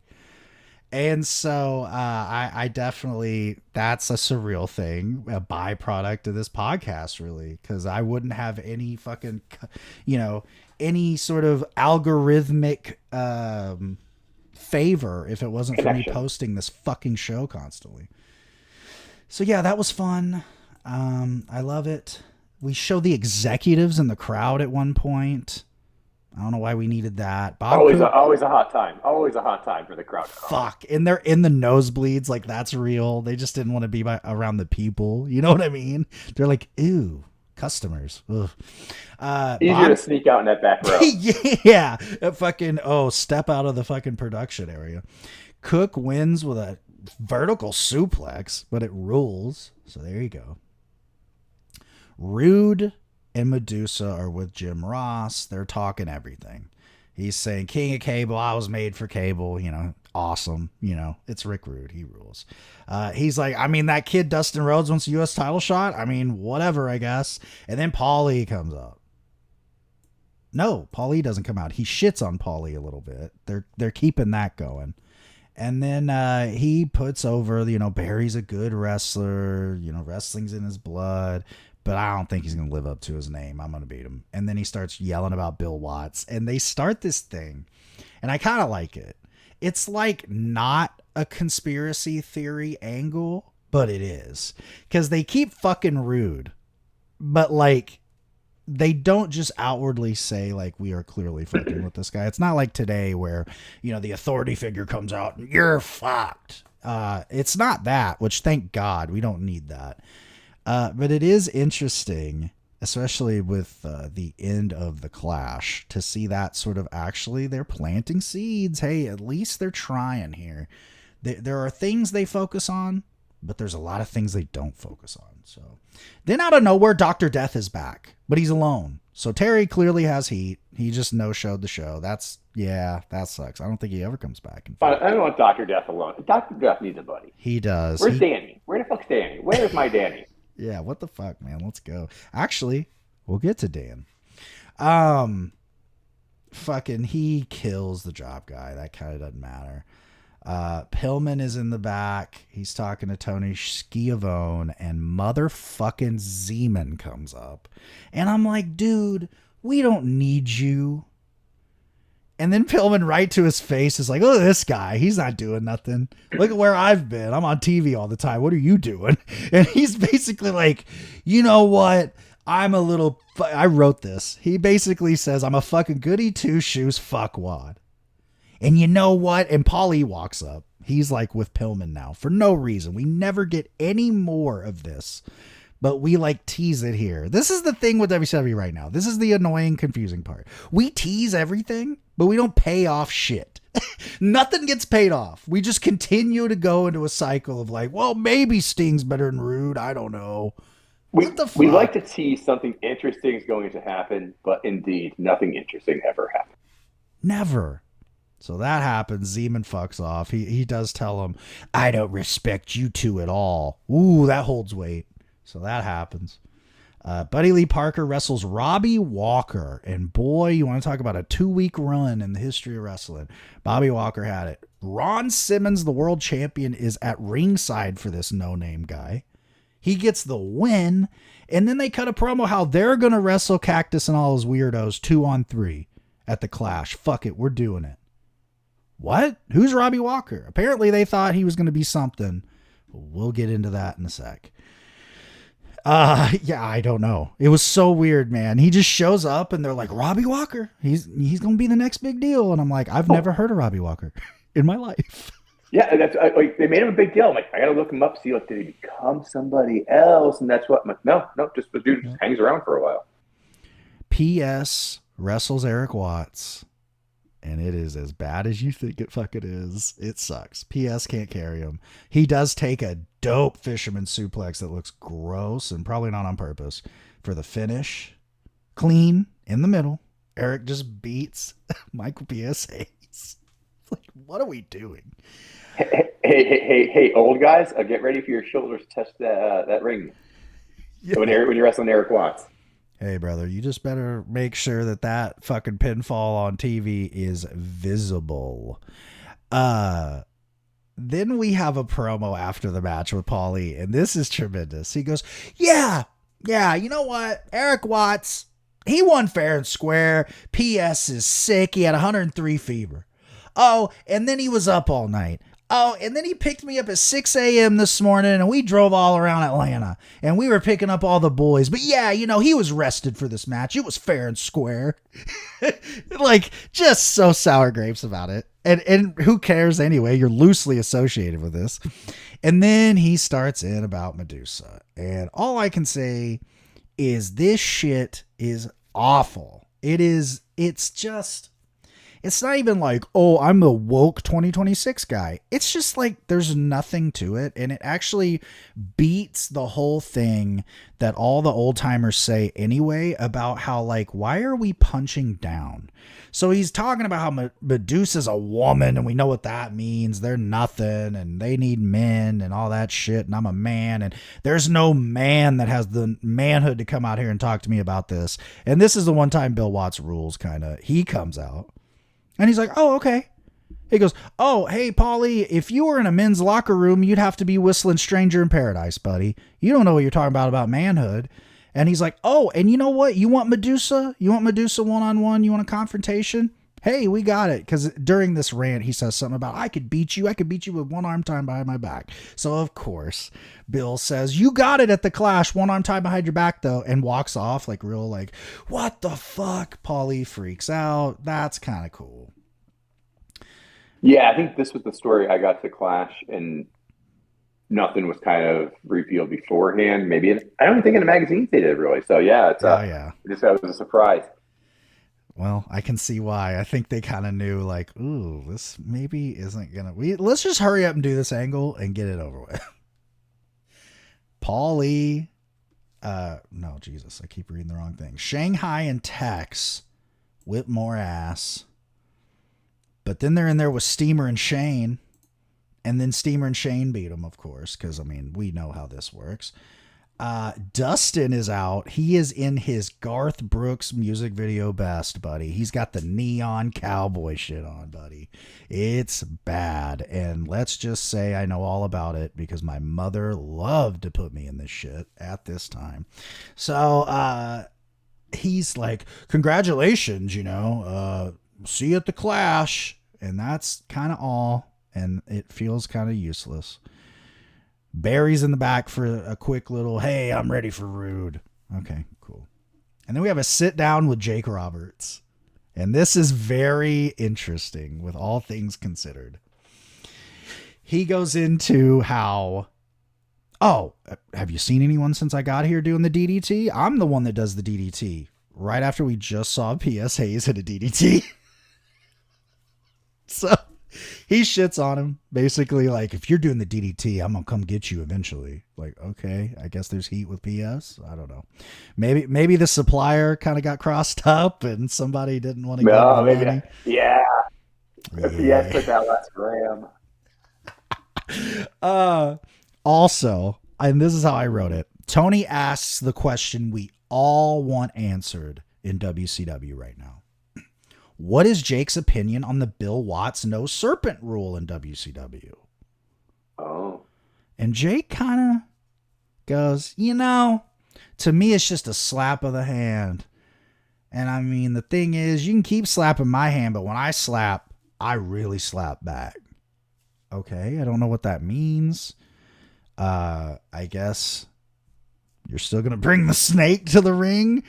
And so I definitely, that's a surreal thing, a byproduct of this podcast, really, because I wouldn't have any fucking, any sort of algorithmic favor if it wasn't for me posting this fucking show constantly. So yeah, that was fun. I love it. We show the executives in the crowd at one point. I don't know why we needed that. Always a hot time. Always a hot time for the crowd. Fuck. And they're in the nosebleeds. Like, that's real. They just didn't want to be around the people. You know what I mean? They're like, ew, customers. Ugh. Easier to sneak out in that back row. Yeah. Step out of the fucking production area. Cook wins with a vertical suplex, but it rules. So there you go. Rude and Medusa are with Jim Ross. They're talking everything. He's saying, King of Cable, I was made for cable, awesome. It's Rick Rude. He rules. He's like, I mean, that kid Dustin Rhodes wants a U.S. title shot. I mean, whatever, I guess. And then Paulie comes up. No, Paulie doesn't come out. He shits on Paulie a little bit. They're keeping that going. And then he puts over, Barry's a good wrestler. Wrestling's in his blood. But I don't think he's going to live up to his name. I'm going to beat him. And then he starts yelling about Bill Watts. And they start this thing. And I kind of like it. It's like not a conspiracy theory angle, but it is. Because they keep fucking Rude. But like, they don't just outwardly say like, we are clearly fucking with this guy. It's not like today where, the authority figure comes out and you're fucked. It's not that, which thank God we don't need that. But it is interesting, especially with the end of the Clash, to see that sort of actually they're planting seeds. Hey, at least they're trying here. There are things they focus on, but there's a lot of things they don't focus on. So then out of nowhere, Dr. Death is back, but he's alone. So Terry clearly has heat. He just no-showed the show. That sucks. I don't think he ever comes back. I don't want Dr. Death alone. Dr. Death needs a buddy. He does. Where's Danny? Where the fuck's Danny? Where's my Danny? Yeah, what the fuck, man? Let's go. Actually, we'll get to Dan. Fucking he kills the job guy. That kind of doesn't matter. Pillman is in the back. He's talking to Tony Schiavone, and motherfucking Zeman comes up. And I'm like, dude, we don't need you. And then Pillman right to his face is like, look at this guy. He's not doing nothing. Look at where I've been. I'm on TV all the time. What are you doing? And he's basically like, you know what? I wrote this. He basically says, I'm a fucking goody two-shoes fuckwad. And you know what? And Paulie walks up. He's like with Pillman now for no reason. We never get any more of this. But we like tease it here. This is the thing with WCW right now. This is the annoying, confusing part. We tease everything, but we don't pay off shit. Nothing gets paid off. We just continue to go into a cycle of like, well, maybe Sting's better than Rude. I don't know. What the fuck? We like to tease something interesting is going to happen, but indeed, nothing interesting ever happens. Never. So that happens. Zeman fucks off. He does tell him, I don't respect you two at all. Ooh, that holds weight. So that happens. Buddy Lee Parker wrestles Robbie Walker. And boy, you want to talk about a 2-week run in the history of wrestling. Bobby Walker had it. Ron Simmons, the world champion, is at ringside for this no-name guy. He gets the win. And then they cut a promo how they're going to wrestle Cactus and all his weirdos 2-on-3 at the Clash. Fuck it, we're doing it. What? Who's Robbie Walker? Apparently they thought he was going to be something. We'll get into that in a sec. Yeah, I don't know. It was so weird, man. He just shows up and they're like, Robbie Walker, he's going to be the next big deal. And I'm like, I've never heard of Robbie Walker in my life. Yeah, that's like they made him a big deal. I'm like, I got to look him up, see did he become somebody else? And that's what, I'm like, no, just the dude just hangs around for a while. PS wrestles Eric Watts. And it is as bad as you think it fucking is. It sucks. PS can't carry him. He does take a dope fisherman suplex that looks gross and probably not on purpose for the finish. Clean in the middle. Eric just beats Michael PS Hayes. Like, what are we doing? Hey, old guys, get ready for your shoulders to touch that ring. Yeah. When you're wrestling Eric Watts. Hey, brother, you just better make sure that fucking pinfall on TV is visible. Then we have a promo after the match with Paulie, and this is tremendous. He goes, yeah, you know what? Eric Watts, he won fair and square. PS is sick. He had 103 fever. Oh, and then he was up all night. Oh, and then he picked me up at 6 a.m. this morning, and we drove all around Atlanta, and we were picking up all the boys. But yeah, he was rested for this match. It was fair and square. Like, just so sour grapes about it. And who cares anyway? You're loosely associated with this. And then he starts in about Medusa. And all I can say is this shit is awful. It's not even like, oh, I'm the woke 2026 guy. It's just like there's nothing to it. And it actually beats the whole thing that all the old timers say anyway about how, like, why are we punching down? So he's talking about how Medusa's a woman and we know what that means. They're nothing and they need men and all that shit. And I'm a man and there's no man that has the manhood to come out here and talk to me about this. And this is the one time Bill Watts rules he comes out. And he's like, oh, okay. He goes, oh, hey, Paulie, if you were in a men's locker room, you'd have to be whistling Stranger in Paradise, buddy. You don't know what you're talking about manhood. And he's like, oh, and you know what? You want Medusa? You want Medusa one-on-one? You want a confrontation? Hey, we got it. Because during this rant, he says something about, I could beat you with one arm tied behind my back. So, of course, Bill says, you got it at the Clash, one arm tied behind your back, though, and walks off like real, like, what the fuck? Paulie freaks out. That's kind of cool. Yeah, I think this was the story I got to Clash, and nothing was kind of revealed beforehand. Maybe I don't think in the magazines they did really. So yeah, it's it was a surprise. Well, I can see why. I think they kind of knew, like, ooh, this maybe isn't gonna. Let's just hurry up and do this angle and get it over with. Paulie, no, Jesus, I keep reading the wrong thing. Shanghai and Tex whip more ass, but then they're in there with Steamer and Shane, and then Steamer and Shane beat them, of course, because I mean we know how this works. Dustin is out. He is in his Garth Brooks music video best, buddy. He's got the neon cowboy shit on, buddy. It's bad. And let's just say I know all about it because my mother loved to put me in this shit at this time. So, he's like, congratulations, see you at the Clash. And that's kind of all. And it feels kind of useless. Barry's in the back for a quick little, hey, I'm ready for Rude. Okay, cool. And then we have a sit down with Jake Roberts. And this is very interesting with all things considered. He goes into how, oh, have you seen anyone since I got here doing the DDT? I'm the one that does the DDT. Right after we just saw P.S. Hayes hit a DDT. So he shits on him, basically like, if you're doing the DDT, I'm gonna come get you eventually. Like, okay, I guess there's heat with PS. I don't know. Maybe the supplier kind of got crossed up and somebody didn't want to get the money. Yeah. Yes, with that last gram. Also, and this is how I wrote it. Tony asks the question we all want answered in WCW right now. What is Jake's opinion on the Bill Watts no serpent rule in WCW? Oh. And Jake kind of goes, to me, it's just a slap of the hand. And I mean, the thing is, you can keep slapping my hand, but when I slap, I really slap back. Okay, I don't know what that means. I guess you're still going to bring the snake to the ring.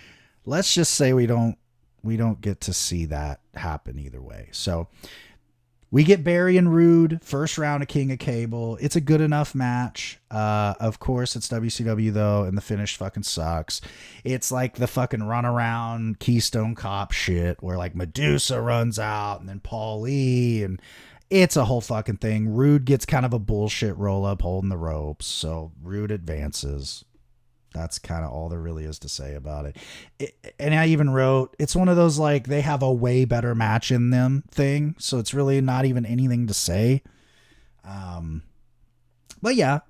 Let's just say we don't get to see that happen either way. So we get Barry and Rude, first round of King of Cable. It's a good enough match. Of course, it's WCW though, and the finish fucking sucks. It's like the fucking runaround Keystone Cop shit where like Medusa runs out and then Paulie, and it's a whole fucking thing. Rude gets kind of a bullshit roll up holding the ropes. So Rude advances. That's kind of all there really is to say about it. And I even wrote, it's one of those, like, they have a way better match in them thing. So it's really not even anything to say. But yeah.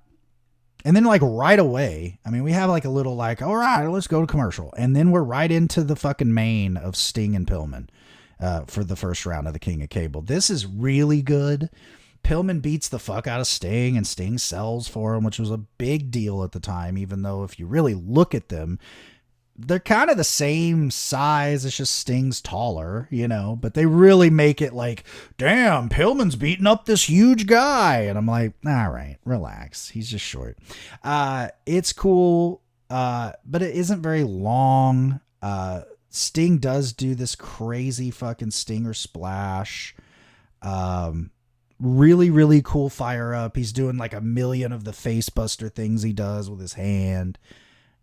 And then like right away, I mean, we have like a little like, all right, let's go to commercial. And then we're right into the fucking main of Sting and Pillman for the first round of the King of Cable. This is really good. Pillman beats the fuck out of Sting, and Sting sells for him, which was a big deal at the time, even though if you really look at them, they're kind of the same size. It's just Sting's taller, but they really make it like, damn, Pillman's beating up this huge guy. And I'm like, all right, relax. He's just short. It's cool, but it isn't very long. Sting does do this crazy fucking Stinger splash. Really, really cool fire up. He's doing like a million of the face buster things he does with his hand.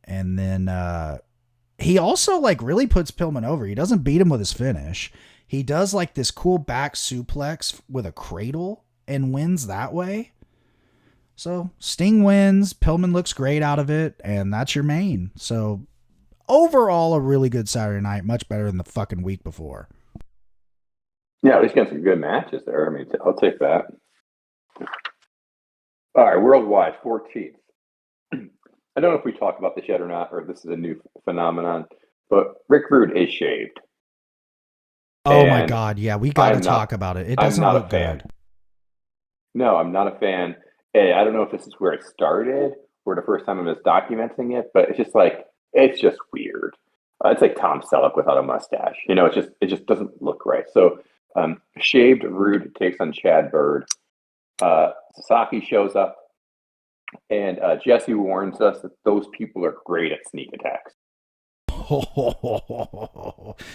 And then he also like really puts Pillman over. He doesn't beat him with his finish. He does like this cool back suplex with a cradle and wins that way. So Sting wins. Pillman looks great out of it, and that's your main. So overall, a really good Saturday night, much better than the fucking week before. Yeah, at least got some good matches there. I mean, I'll take that. All right, worldwide, 14th. I don't know if we talked about this yet or not, or this is a new phenomenon, but Rick Rude is shaved. Oh my God, yeah, we got to talk about it. It doesn't look good. No, I'm not a fan. Hey, I don't know if this is where it started or the first time I was documenting it, but it's just like, it's just weird. It's like Tom Selleck without a mustache. You know, it just doesn't look right. So shaved Rude takes on Chad Bird. Sasaki shows up, and Jesse warns us that those people are great at sneak attacks.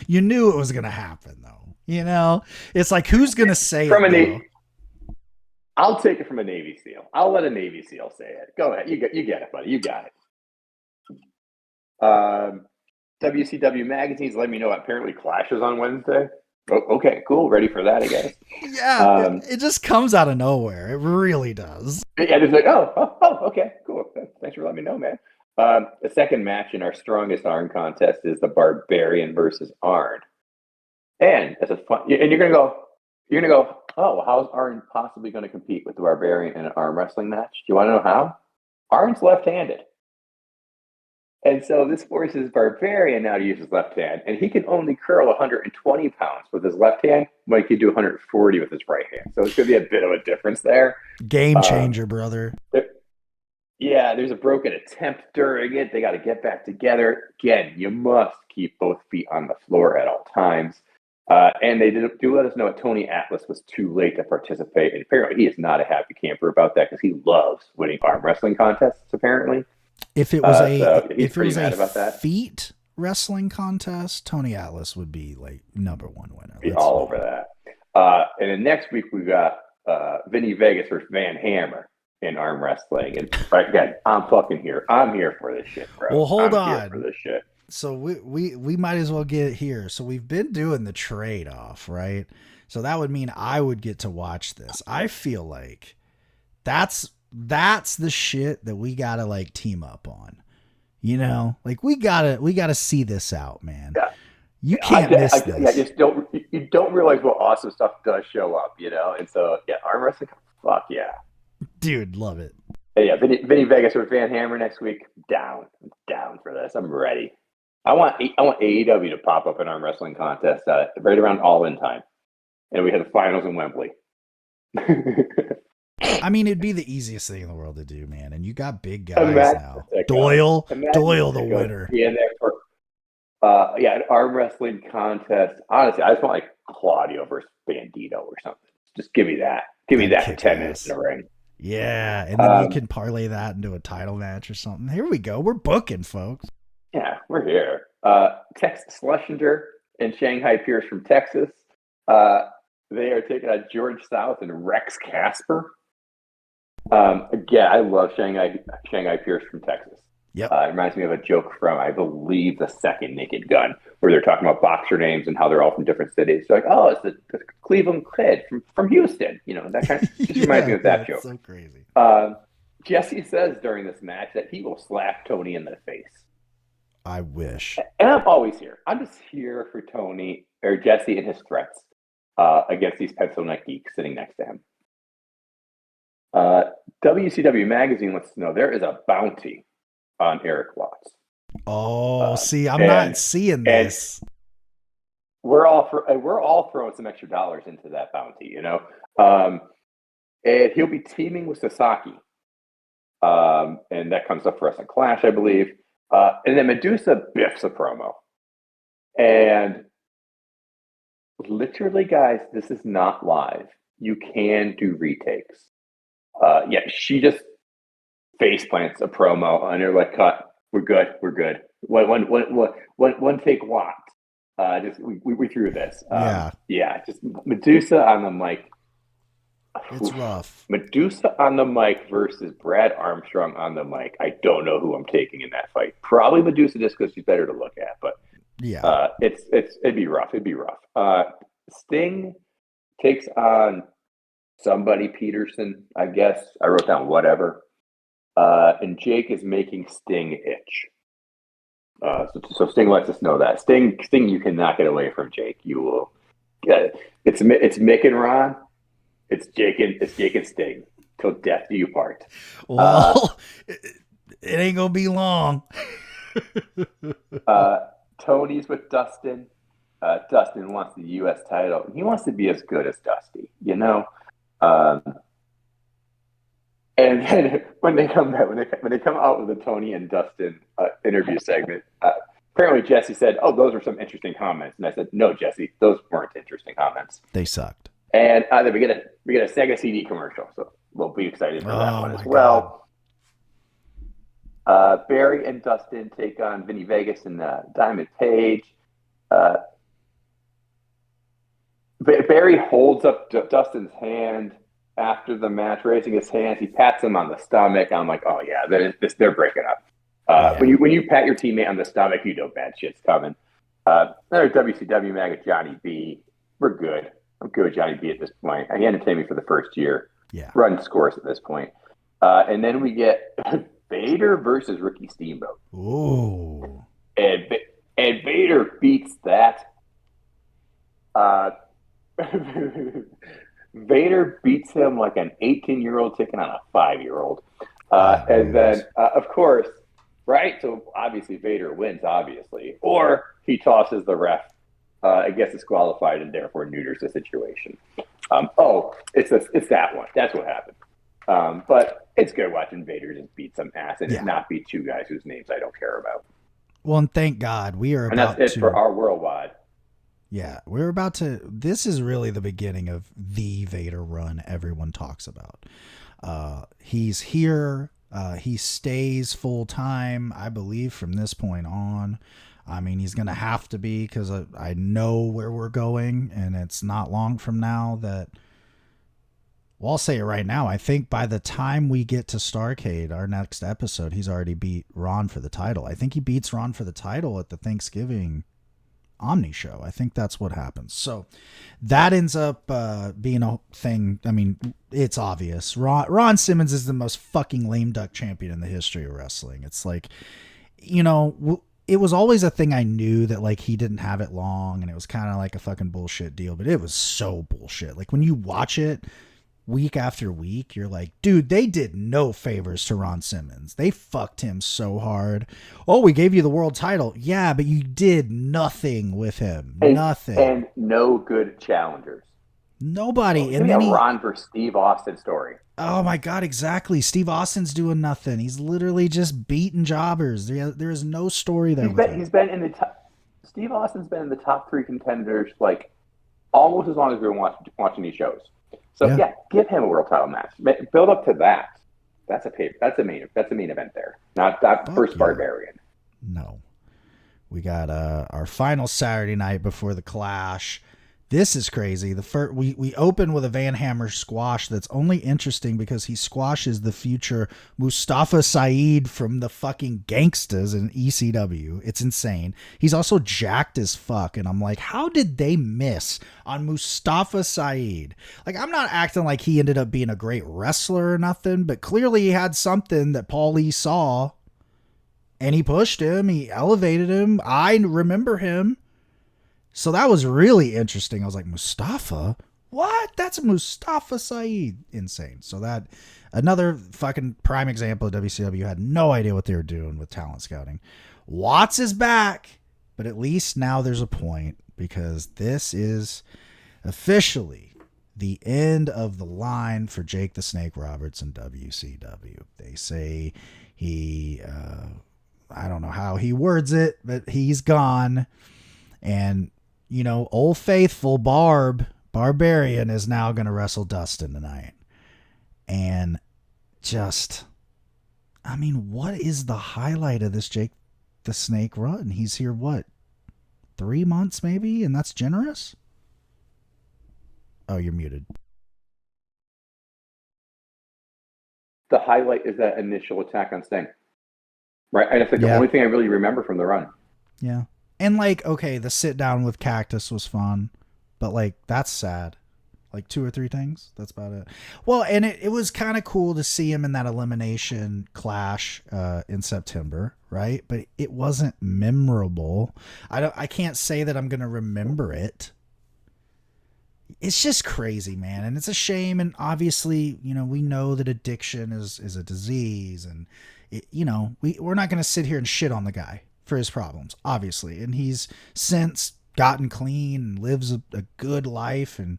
You knew it was going to happen, though. You know, it's like, who's going to say from it? I'll take it from a Navy SEAL. I'll let a Navy SEAL say it. Go ahead. You get it, buddy. You got it. WCW magazines let me know apparently Clash is on Wednesday. Oh, okay, cool. Ready for that, I guess. Yeah, it just comes out of nowhere. It really does. Yeah, it's like, okay, cool. Thanks for letting me know, man. The second match in our strongest Arn contest is the Barbarian versus Arn. And it's a fun, and you're gonna go, oh, well, how's Arn possibly going to compete with the Barbarian in an arm wrestling match? Do you want to know how? Arn's left-handed. And so this forces Barbarian now to use his left hand, and he can only curl 120 pounds with his left hand, when he can do 140 with his right hand. So it's going to be a bit of a difference there. Game changer, brother. Yeah, there's a broken attempt during it. They got to get back together. Again, you must keep both feet on the floor at all times. And they do let us know that Tony Atlas was too late to participate. And apparently he is not a happy camper about that because he loves winning arm wrestling contests, apparently. If it was a feet wrestling contest, Tony Atlas would be like number one winner. Be all over that. And then next week we got Vinny Vegas versus Van Hammer in arm wrestling. And again, I'm fucking here. I'm here for this shit, bro. Well, hold on. Here for this shit. So we might as well get it here. So we've been doing the trade off, right? So that would mean I would get to watch this. I feel like that's the shit that we gotta like team up on. You know, like we gotta see this out, man. Yeah. You can't miss this. You don't realize what awesome stuff does show up, you know. And so yeah, arm wrestling, fuck yeah, dude, love it. And yeah, Vinny Vegas with Van Hammer next week. I'm down for this. I'm ready. I want AEW to pop up an arm wrestling contest right around All-In time, and we have the finals in Wembley. I mean, it'd be the easiest thing in the world to do, man. And you got big guys now. Doyle, the winner. Yeah, an arm wrestling contest. Honestly, I just want like Claudio versus Bandito or something. Just give me that. Give me that for 10 minutes in the ring. Yeah, and then you can parlay that into a title match or something. Here we go. We're booking, folks. Yeah, we're here. Tex Schlesinger and Shanghai Pierce from Texas. They are taking on George South and Rex Casper. Again, I love Shanghai Pierce from Texas. Yep. It reminds me of a joke from, I believe, the second Naked Gun, where they're talking about boxer names and how they're all from different cities. They're like, oh, it's the Cleveland Kid from Houston. You know, that kind of just reminds me of that joke. So crazy. Jesse says during this match that he will slap Tony in the face. I wish. And I'm always here. I'm just here for Tony or Jesse and his threats against these pencil neck geeks sitting next to him. WCW magazine lets us know there is a bounty on Eric Watts. Oh, see, I'm not seeing this. We're all throwing some extra dollars into that bounty, you know. And he'll be teaming with Sasaki, and that comes up for us in Clash, I believe. And then Medusa biffs a promo, and literally, guys, this is not live. You can do retakes. She just face plants a promo, and they're like, "Cut, we're good. One take what? We threw this. Just Medusa on the mic. It's Oof. rough. Medusa on the mic versus Brad Armstrong on the mic. I don't know who I'm taking in that fight. Probably Medusa just because she's better to look at, but Yeah. it'd be rough. It'd be rough. Sting takes on somebody Peterson, I guess. I wrote down whatever. And Jake is making Sting itch. So Sting lets us know that Sting, you cannot get away from Jake. You will. It's Mick and Ron. It's Jake and Sting till death do you part. Well, it ain't gonna be long. Tony's with Dustin. Dustin wants the U.S. title. He wants to be as good as Dusty, you know. Um, and then when they come out with the Tony and Dustin interview segment, apparently Jesse said, "Oh, those are some interesting comments," and I said, "No, Jesse, those weren't interesting comments." They sucked. And then we get a Sega CD commercial, so we'll be excited for that one as well. Barry and Dustin take on Vinny Vegas and Diamond Page. Barry holds up Dustin's hand after the match, raising his hands. He pats him on the stomach. I'm like, oh yeah, they're breaking up. When you pat your teammate on the stomach, you know bad shit's coming. Another WCW mag at Johnny B. We're good. I'm good with Johnny B at this point. He entertained me for the first year. Yeah. Run scores at this point. And then we get Vader versus Ricky Steamboat. Ooh. And Vader beats that. Vader beats him like an 18-year-old taking on a 5-year-old. And then, of course, right? So obviously Vader wins, obviously. Or he tosses the ref. It gets disqualified and therefore neuters the situation. It's that one. That's what happened. But it's good watching Vader just beat some ass and not beat two guys whose names I don't care about. Well, and thank God we are about to... And that's it for our worldwide. Yeah, we're about to... This is really the beginning of the Vader run everyone talks about. He's here. He stays full time, I believe, from this point on. I mean, he's going to have to be because I know where we're going, and it's not long from now that... Well, I'll say it right now. I think by the time we get to Starrcade, our next episode, he's already beat Ron for the title. I think he beats Ron for the title at the Thanksgiving Omni show. I think that's what happens. So that ends up being a thing. I mean, it's obvious. Ron Simmons is the most fucking lame duck champion in the history of wrestling. It's like, you know, it was always a thing I knew that like he didn't have it long and it was kind of like a fucking bullshit deal, but it was so bullshit. Like when you watch it week after week, you're like, dude, they did no favors to Ron Simmons. They fucked him so hard. Oh, we gave you the world title. Yeah, but you did nothing with him. Nothing. And no good challengers. Nobody. And then Ron versus Steve Austin story. Oh my God, exactly. Steve Austin's doing nothing. He's literally just beating jobbers. There is no story there. He's been in the top. Steve Austin's been in the top 3 contenders like almost as long as we've been watching these shows. So yeah, give him a world title match. Build up to that. That's a main event there. Not that first Barbarian. No. We got our final Saturday night before the Clash. This is crazy. We open with a Van Hammer squash that's only interesting because he squashes the future Mustafa Saeed from the fucking Gangstas in ECW. It's insane. He's also jacked as fuck, and I'm like, how did they miss on Mustafa Saeed? Like, I'm not acting like he ended up being a great wrestler or nothing, but clearly he had something that Paul Lee saw, and he pushed him. He elevated him. I remember him. So that was really interesting. I was like, Mustafa? What? That's Mustafa Saeed. Insane. So that, another fucking prime example of WCW had no idea what they were doing with talent scouting. Watts is back, but at least now there's a point because this is officially the end of the line for Jake the Snake Roberts in WCW. They say he, I don't know how he words it, but he's gone. And, you know, Old Faithful Barbarian is now going to wrestle Dustin tonight. And just, I mean, what is the highlight of this Jake the Snake run? He's here, what, 3 months maybe? And that's generous? Oh, you're muted. the highlight is that initial attack on Sting, right? And it's like the Yeah. only thing I really remember from the run. Yeah. And like, okay, the sit down with Cactus was fun, but like that's sad. Like 2 or 3 things. That's about it. Well, and it was kind of cool to see him in that elimination clash in September, right? But it wasn't memorable. I can't say that I'm gonna remember it. It's just crazy, man, and it's a shame. And obviously, we know that addiction is a disease, and we're not gonna sit here and shit on the guy for his problems, obviously, and he's since gotten clean and lives a good life, and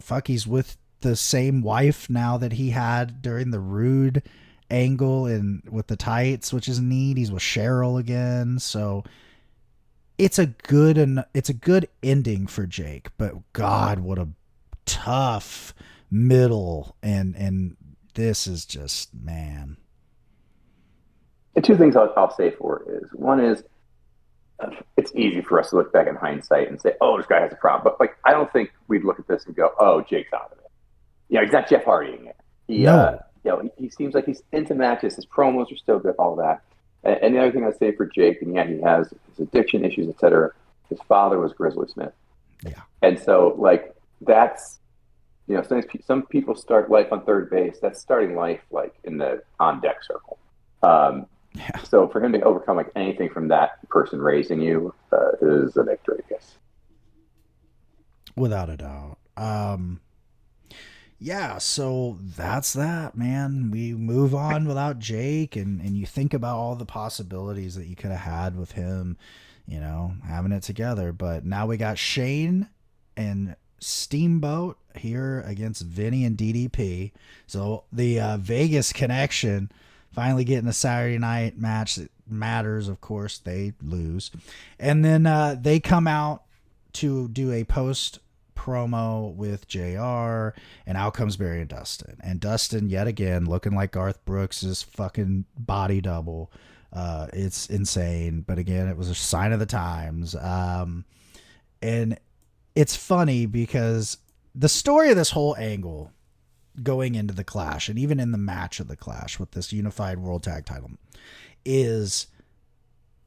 fuck, he's with the same wife now that he had during the Rude angle and with the tights, which is neat. He's with Cheryl again, so it's a good ending for Jake. But God, what a tough middle, and this is just, man. The two things I'll say for it is, one is, it's easy for us to look back in hindsight and say, "Oh, this guy has a problem," but like, I don't think we'd look at this and go, "Oh, Jake's out of it." He's not Jeff Hardying it. No. He seems like he's into matches. His promos are still good, all that. And the other thing I'd say for Jake, and he has his addiction issues, etc. His father was Grizzly Smith. Yeah. And so, like, that's, some people start life on third base. That's starting life like in the on deck circle. Yeah. So for him to overcome like anything from that person raising you is a victory, I guess. Without a doubt. Yeah, so that's that, man. We move on without Jake, and you think about all the possibilities that you could have had with him, having it together. But now we got Shane and Steamboat here against Vinny and DDP. So the Vegas connection finally getting a Saturday night match that matters. Of course, they lose. And then they come out to do a post promo with JR, and out comes Barry and Dustin. And Dustin, yet again, looking like Garth Brooks' fucking body double. It's insane. But again, it was a sign of the times. And it's funny because the story of this whole angle going into the Clash, and even in the match of the Clash with this unified world tag title, is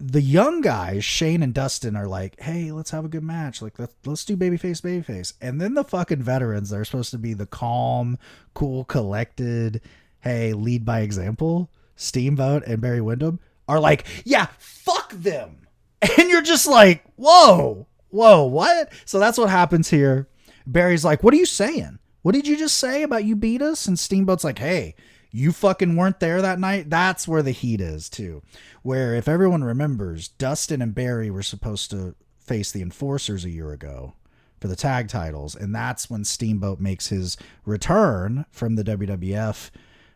the young guys, Shane and Dustin, are like, "Hey, let's have a good match. Like, let's do babyface. And then the fucking veterans, they're supposed to be the calm, cool, collected, hey, lead by example, Steamboat and Barry Windham, are like, "Yeah, fuck them." And you're just like, whoa, what? So that's what happens here. Barry's like, "What are you saying? What did you just say about you beat us?" And Steamboat's like, "Hey, you fucking weren't there that night." That's where the heat is too. Where, if everyone remembers, Dustin and Barry were supposed to face the Enforcers a year ago for the tag titles. And that's when Steamboat makes his return from the WWF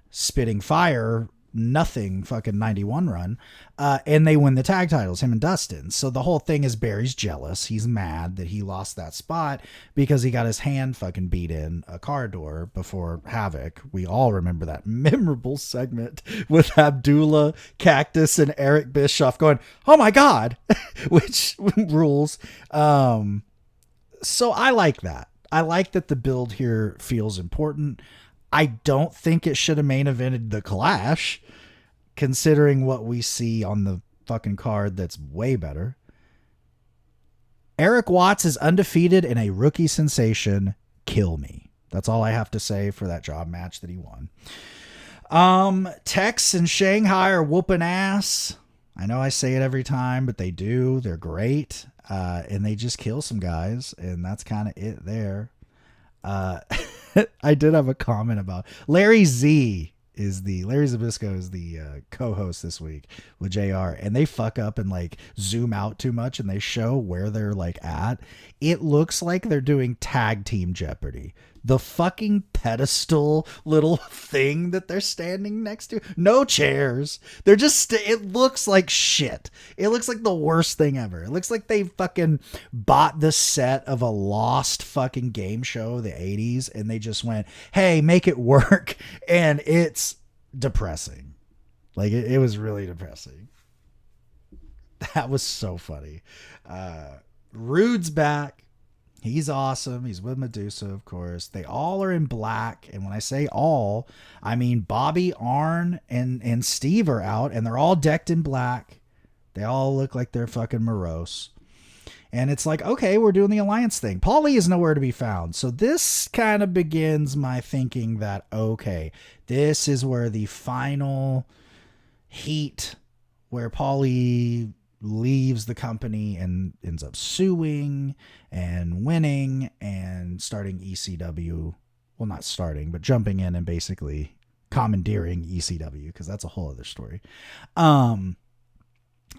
spitting fire, nothing fucking 91 run. And they win the tag titles, him and Dustin. So the whole thing is Barry's jealous. He's mad that he lost that spot because he got his hand fucking beat in a car door before Havoc. We all remember that memorable segment with Abdullah, Cactus, and Eric Bischoff going, "Oh my God," which rules. So I like that. I like that the build here feels important. I don't think it should have main evented the Clash, considering what we see on the fucking card that's way better. Eric Watts is undefeated in a rookie sensation. Kill me. That's all I have to say for that job match that he won. Tex and Shanghai are whooping ass. I know I say it every time, but they do. They're great. And they just kill some guys, and that's kind of it there. I did have a comment about Larry Zbyszko is the co-host this week with JR, and they fuck up and like zoom out too much, and they show where they're like at. It looks like they're doing tag team Jeopardy. The fucking pedestal little thing that they're standing next to, no chairs. They're just, it looks like shit. It looks like the worst thing ever. It looks like they fucking bought the set of a lost fucking game show, the 80s, and they just went, "Hey, make it work." And it's depressing. Like, it was really depressing. That was so funny. Rude's back. He's awesome. He's with Medusa, of course. They all are in black. And when I say all, I mean Bobby, Arn, and Steve are out, and they're all decked in black. They all look like they're fucking morose. And it's like, okay, we're doing the alliance thing. Paulie is nowhere to be found. So this kind of begins my thinking that, okay, this is where the final heat, where Paulie leaves the company and ends up suing and winning and starting ECW. Well, not starting, but jumping in and basically commandeering ECW, because that's a whole other story.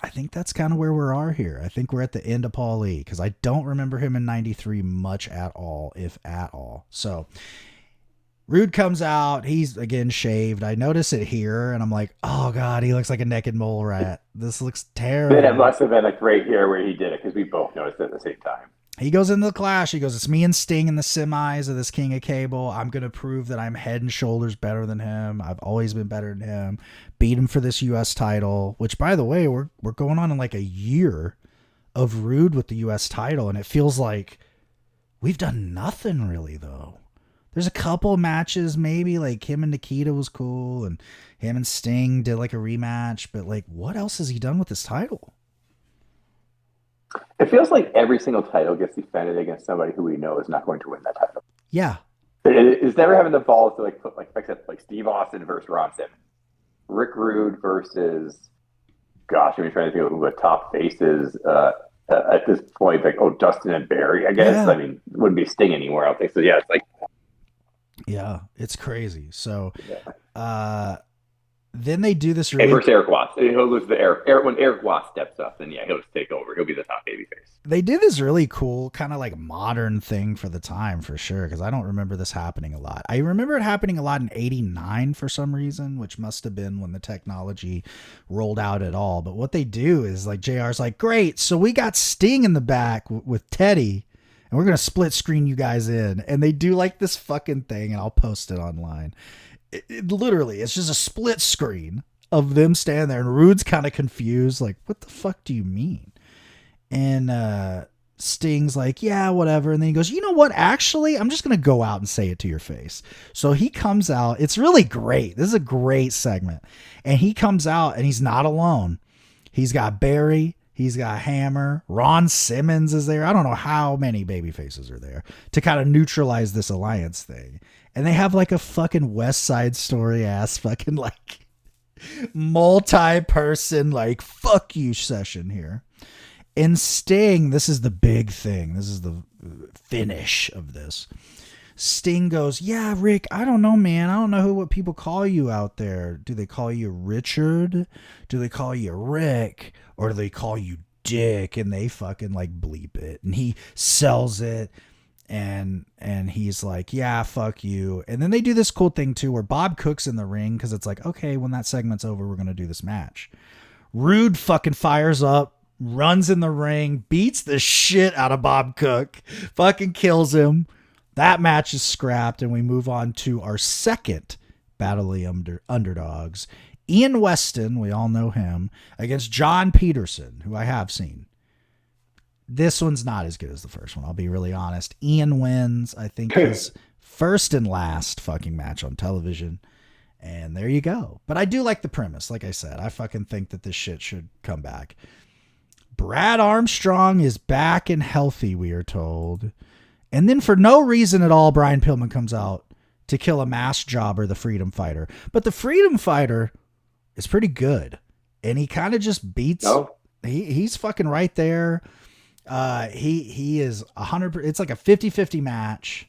I think that's kind of where we are here. I think we're at the end of Paulie, because I don't remember him in 93 much at all, if at all. So Rude comes out. He's again shaved. I notice it here, and I'm like, oh God, he looks like a naked mole rat. This looks terrible. Then it must have been like right here where he did it, because we both noticed it at the same time. He goes into the Clash. He goes, it's me and Sting in the semis of this King of Cable. I'm going to prove that I'm head and shoulders better than him. I've always been better than him. Beat him for this U.S. title, which, by the way, we're going on in like a year of Rude with the U.S. title, and it feels like we've done nothing really, though. There's a couple matches, maybe, like him and Nikita was cool, and him and Sting did like a rematch, but like, what else has he done with this title? It feels like every single title gets defended against somebody who we know is not going to win that title. Yeah. It's never having the balls to like put like Steve Austin versus Ron Simmons, Rick Rude versus, gosh, I'm trying to think of who the top faces at this point, like Dustin and Barry. I guess I mean it wouldn't be Sting anymore. I think so. Yeah, it's like it's crazy. So, then they do this. Really... Hey, versus Eric Watts. He'll lose the Eric when Eric Watts steps up. Then he'll just take over. He'll be the top babyface. They did this really cool, kind of like modern thing for the time, for sure. Because I don't remember this happening a lot. I remember it happening a lot in '89 for some reason, which must have been when the technology rolled out at all. But what they do is like JR's like, great, so we got Sting in the back with Teddy, and we're gonna split screen you guys in, and they do like this fucking thing, and I'll post it online. It literally, it's just a split screen of them standing there, and Rude's kind of confused, like, what the fuck do you mean? And Sting's like, yeah, whatever. And then he goes, you know what? Actually, I'm just going to go out and say it to your face. So he comes out. It's really great. This is a great segment. And he comes out, and he's not alone. He's got Barry. He's got Hammer. Ron Simmons is there. I don't know how many baby faces are there to kind of neutralize this alliance thing. And they have like a fucking West Side Story ass fucking like multi-person like fuck you session here. And Sting, this is the big thing. This is the finish of this. Sting goes, yeah, Rick, I don't know, man. I don't know what people call you out there. Do they call you Richard? Do they call you Rick? Or do they call you Dick? And they fucking like bleep it. And he sells it. And he's like, yeah, fuck you. And then they do this cool thing too, where Bob Cook's in the ring, because it's like, okay, when that segment's over, we're going to do this match. Rude fucking fires up, runs in the ring, beats the shit out of Bob Cook, fucking kills him. That match is scrapped, and we move on to our second Battle of the Underdogs. Ian Weston, we all know him, against John Peterson, who I have seen. This one's not as good as the first one, I'll be really honest. Ian wins, I think, his first and last fucking match on television. And there you go. But I do like the premise. Like I said, I fucking think that this shit should come back. Brad Armstrong is back and healthy, we are told. And then for no reason at all, Brian Pillman comes out to kill a masked jobber, the Freedom Fighter. But the Freedom Fighter is pretty good. And he kind of just beats... Oh. He's fucking right there. He is 100%. It's like a 50-50 match.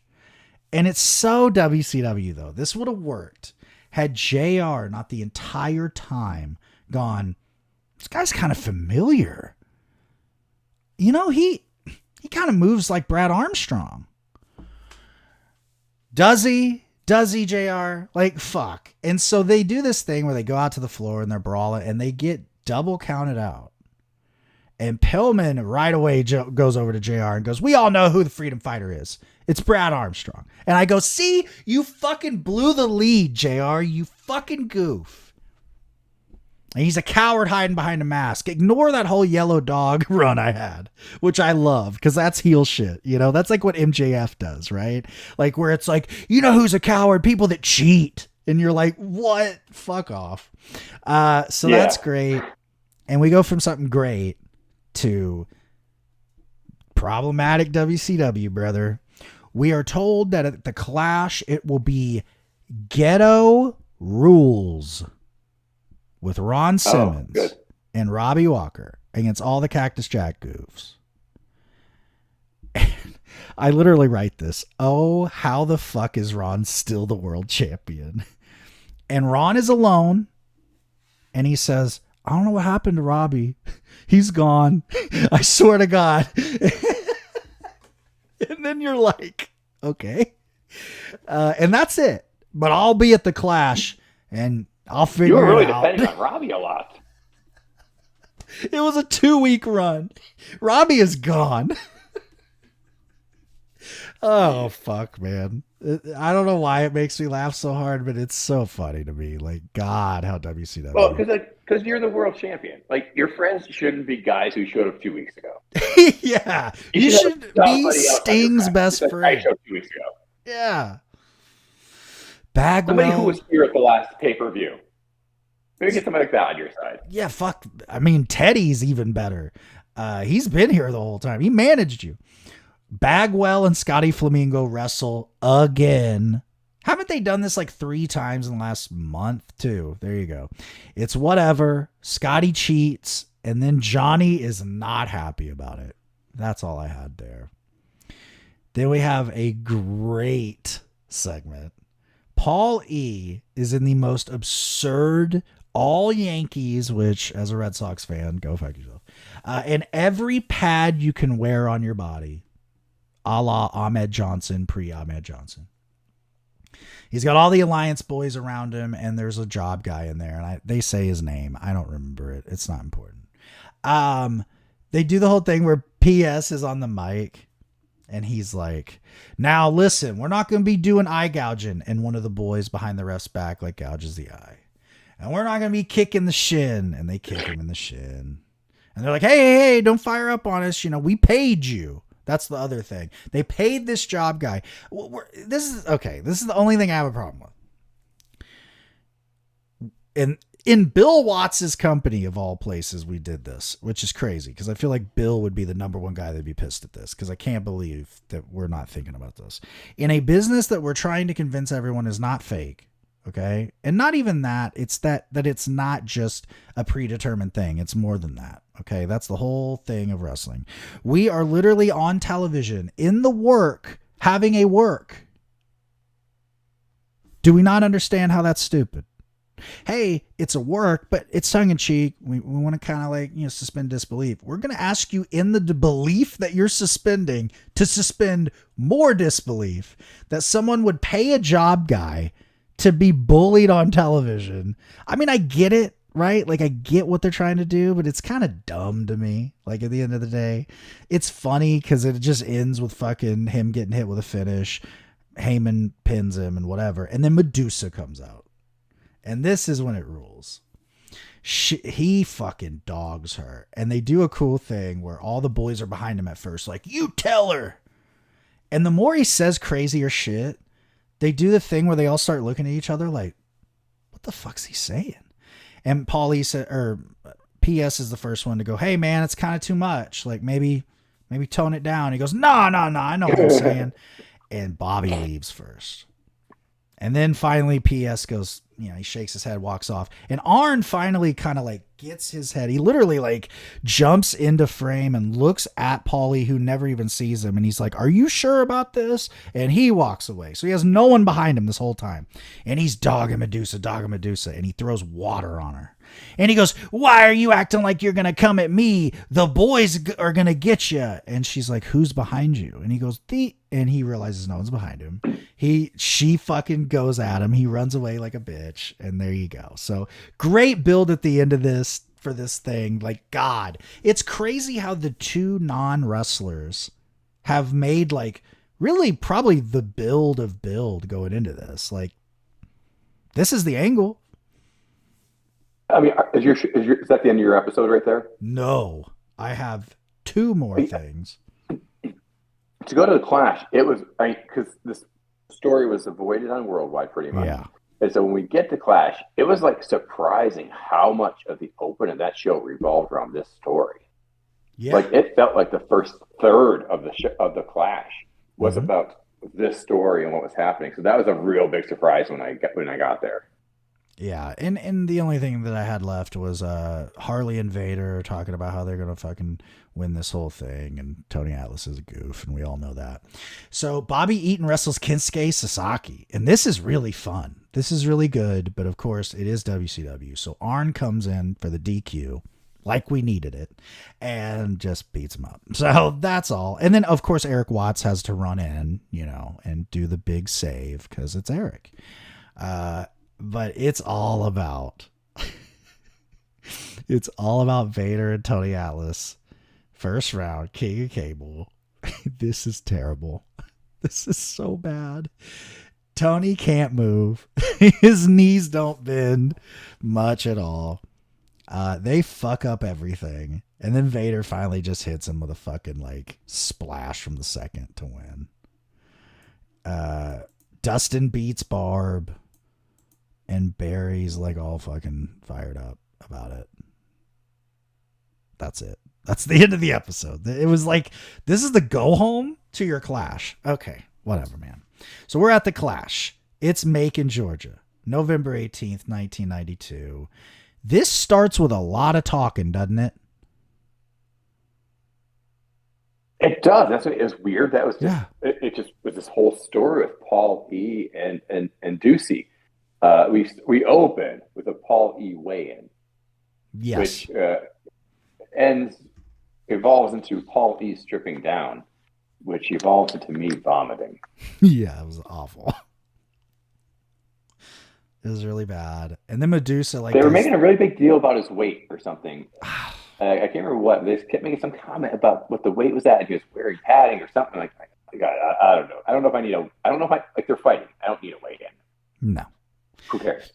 And it's so WCW, though. This would have worked had JR not the entire time gone, this guy's kind of familiar. You know, he kind of moves like Brad Armstrong. Does he? Does he, JR? Like, fuck. And so they do this thing where they go out to the floor and they're brawling and they get double counted out. And Pillman right away goes over to JR and goes, we all know who the Freedom Fighter is. It's Brad Armstrong. And I go, see, you fucking blew the lead, JR. You fucking goof. And he's a coward hiding behind a mask. Ignore that whole yellow dog run I had, which I love because that's heel shit. You know, that's like what MJF does, right? Like where it's like, you know who's a coward? People that cheat. And you're like, what? Fuck off. So that's great. And we go from something great to problematic WCW, brother. We are told that at the Clash, it will be Ghetto Rules with Ron Simmons and Robbie Walker against all the Cactus Jack goofs. And I literally write this. Oh, how the fuck is Ron still the world champion? And Ron is alone. And he says, I don't know what happened to Robbie. He's gone. I swear to God. And then you're like, okay. And that's it. But I'll be at the Clash and I'll figure it out. You were really depending on Robbie a lot. It was a 2-week run. Robbie is gone. Oh, fuck, man. I don't know why it makes me laugh so hard, but it's so funny to me. Like, God, how WCW. Well, because you're the world champion. Like, your friends shouldn't be guys who showed up 2 weeks ago. Yeah. You should be Sting's best friend. I showed 2 weeks ago. Yeah. Bagwell. Somebody who was here at the last pay-per-view. Maybe get somebody like that on your side. Yeah, fuck. I mean, Teddy's even better. He's been here the whole time. He managed you. Bagwell and Scotty Flamingo wrestle again. Haven't they done this like 3 times in the last month too? There you go. It's whatever. Scotty cheats, and then Johnny is not happy about it. That's all I had there. Then we have a great segment. Paul E. is in the most absurd all Yankees, which as a Red Sox fan, go fuck yourself. And every pad you can wear on your body, a la Ahmed Johnson, pre-Ahmed Johnson. He's got all the Alliance boys around him, and there's a job guy in there, and they say his name. I don't remember it. It's not important. They do the whole thing where PS is on the mic, and he's like, now listen, we're not going to be doing eye gouging, and one of the boys behind the ref's back like gouges the eye. And we're not going to be kicking the shin, and they kick him in the shin. And they're like, hey, don't fire up on us. You know, we paid you. That's the other thing. They paid this job guy. This is the only thing I have a problem with. In Bill Watts' company, of all places, we did this, which is crazy because I feel like Bill would be the number one guy that'd be pissed at this because I can't believe that we're not thinking about this. In a business that we're trying to convince everyone is not fake, okay? And not even that, it's that it's not just a predetermined thing. It's more than that, okay? That's the whole thing of wrestling. We are literally on television, in the work, having a work. Do we not understand how that's stupid? Hey, it's a work, but it's tongue-in-cheek. We want to kind of like, suspend disbelief. We're going to ask you in the belief that you're suspending to suspend more disbelief that someone would pay a job guy to be bullied on television. I mean, I get it, right? Like, I get what they're trying to do, but it's kind of dumb to me. Like, at the end of the day, it's funny because it just ends with fucking him getting hit with a finish. Heyman pins him and whatever. And then Medusa comes out. And this is when it rules. He fucking dogs her. And they do a cool thing where all the boys are behind him at first. Like, you tell her. And the more he says crazier shit, they do the thing where they all start looking at each other like, what the fuck's he saying? And Paulie said, or PS is the first one to go, hey man, it's kind of too much. Like maybe tone it down. He goes, no, I know what I'm saying. And Bobby leaves first. And then finally PS goes, he shakes his head, walks off. And Arn finally kind of like gets his head. He literally like jumps into frame and looks at Paulie, who never even sees him. And he's like, are you sure about this? And he walks away. So he has no one behind him this whole time. And he's dogging Medusa. And he throws water on her. And he goes, why are you acting like you're going to come at me? The boys are going to get you. And she's like, who's behind you? And he goes, and he realizes no one's behind him. She fucking goes at him. He runs away like a bitch. And there you go. So great build at the end of this for this thing. Like, God, it's crazy how the two non-wrestlers have made like really probably the build going into this. Like, this is the angle. I mean, is that the end of your episode right there? No, I have two more things. To go to the Clash, it was because this story was avoided on Worldwide pretty much. Yeah. And so when we get to Clash, it was like surprising how much of the open of that show revolved around this story. Yeah. Like it felt like the first third of the Clash was about this story and what was happening. So that was a real big surprise when I got there. Yeah, and the only thing that I had left was Harley and Vader talking about how they're gonna fucking win this whole thing, and Tony Atlas is a goof, and we all know that. So Bobby Eaton wrestles Kensuke Sasaki, and this is really fun. This is really good, but of course it is WCW. So Arn comes in for the DQ, like we needed it, and just beats him up. So that's all. And then of course Eric Watts has to run in, and do the big save because it's Eric. But it's all about Vader and Tony Atlas. First round, King of Cable. This is terrible. This is so bad. Tony can't move. His knees don't bend much at all. They fuck up everything. And then Vader finally just hits him with a fucking splash from the second to win. Dustin beats Barb. And Barry's all fucking fired up about it. That's it. That's the end of the episode. It was this is the go home to your Clash. Okay, whatever, man. So we're at the Clash. It's Macon, Georgia, November 18th, 1992. This starts with a lot of talking, doesn't it? It does. That's what it was weird. That was just, it just was this whole story with Paul E. and Ducey. We open with a Paul E. weigh-in, yes, which evolves into Paul E. stripping down, which evolves into me vomiting. Yeah, it was awful. It was really bad. And then Medusa, they were making a really big deal about his weight or something. I can't remember what. They kept making some comment about what the weight was at, and he was wearing padding or something. I don't know. I don't know if I need I don't know if they're fighting. I don't need a weigh-in. No. Who cares?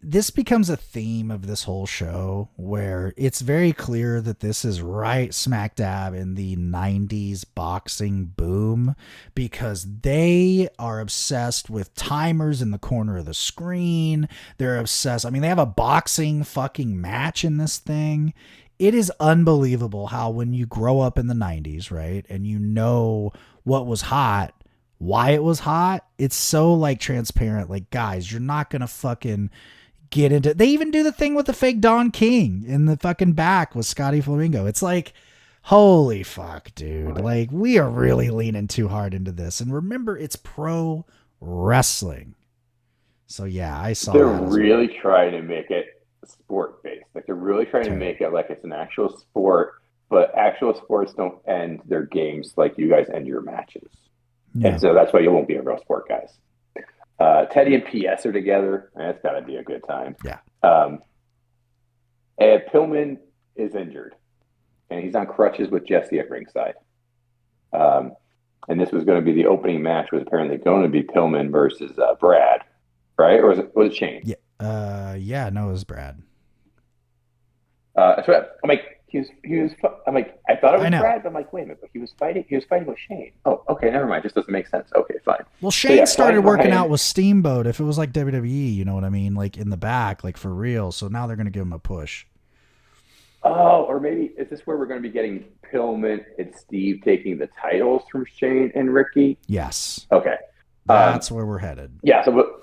This becomes a theme of this whole show where it's very clear that this is right smack dab in the 90s boxing boom because they are obsessed with timers in the corner of the screen. They're obsessed. I mean, they have a boxing fucking match in this thing. It is unbelievable how when you grow up in the 90s, right, and you know what was hot, why it was hot, it's so transparent. Guys, you're not gonna fucking get into. They even do the thing with the fake Don King in the fucking back with Scotty Flamingo. It's holy fuck, dude. We are really leaning too hard into this. And remember, it's pro wrestling. So yeah, I saw. They're really trying to make it sport based. They're really trying to make it like it's an actual sport, but actual sports don't end their games like you guys end your matches. Yeah. And so that's why you won't be a real sport, guys. Teddy and PS are together. That's got to be a good time. Yeah. And Pillman is injured, and he's on crutches with Jesse at ringside. And this was going to be the opening match. Was apparently going to be Pillman versus Brad, right? Or was it Shane? Yeah. No, it was Brad. That's what I'm like. I thought it was Brad, but I'm like, wait a minute, but he was fighting with Shane. Oh, okay, never mind. Just doesn't make sense. Okay, fine. Well, Shane started working out with Steamboat. If it was WWE, you know what I mean? In the back, for real. So now they're going to give him a push. Oh, or maybe is this where we're going to be getting Pillman and Steve taking the titles from Shane and Ricky? Yes. Okay. That's where we're headed. Yeah, so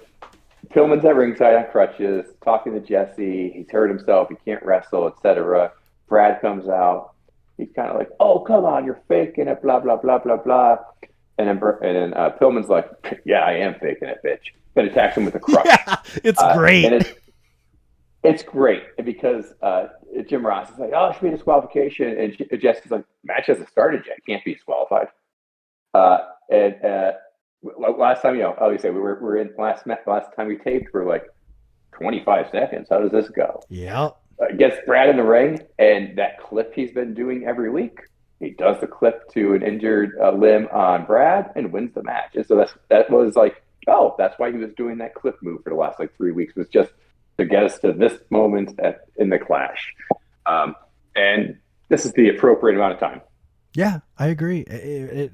Pillman's at ringside on crutches, talking to Jesse. He's hurt himself. He can't wrestle, etc. Brad comes out. He's kind of like, "Oh, come on, you're faking it, blah blah blah blah blah." And then Pillman's like, "Yeah, I am faking it, bitch." Then attacks him with a crutch. Yeah, it's great. And it's great because Jim Ross is like, "Oh, it should be a disqualification," and Jesse's like, "Match hasn't started yet. Can't be disqualified." Last time, obviously we were in last time we taped for 25 seconds. How does this go? Yeah. Gets Brad in the ring, and that clip he's been doing every week, he does the clip to an injured limb on Brad and wins the match. And so that was that's why he was doing that clip move for the last 3 weeks, was just to get us to this moment in the Clash. And this is the appropriate amount of time. Yeah, I agree.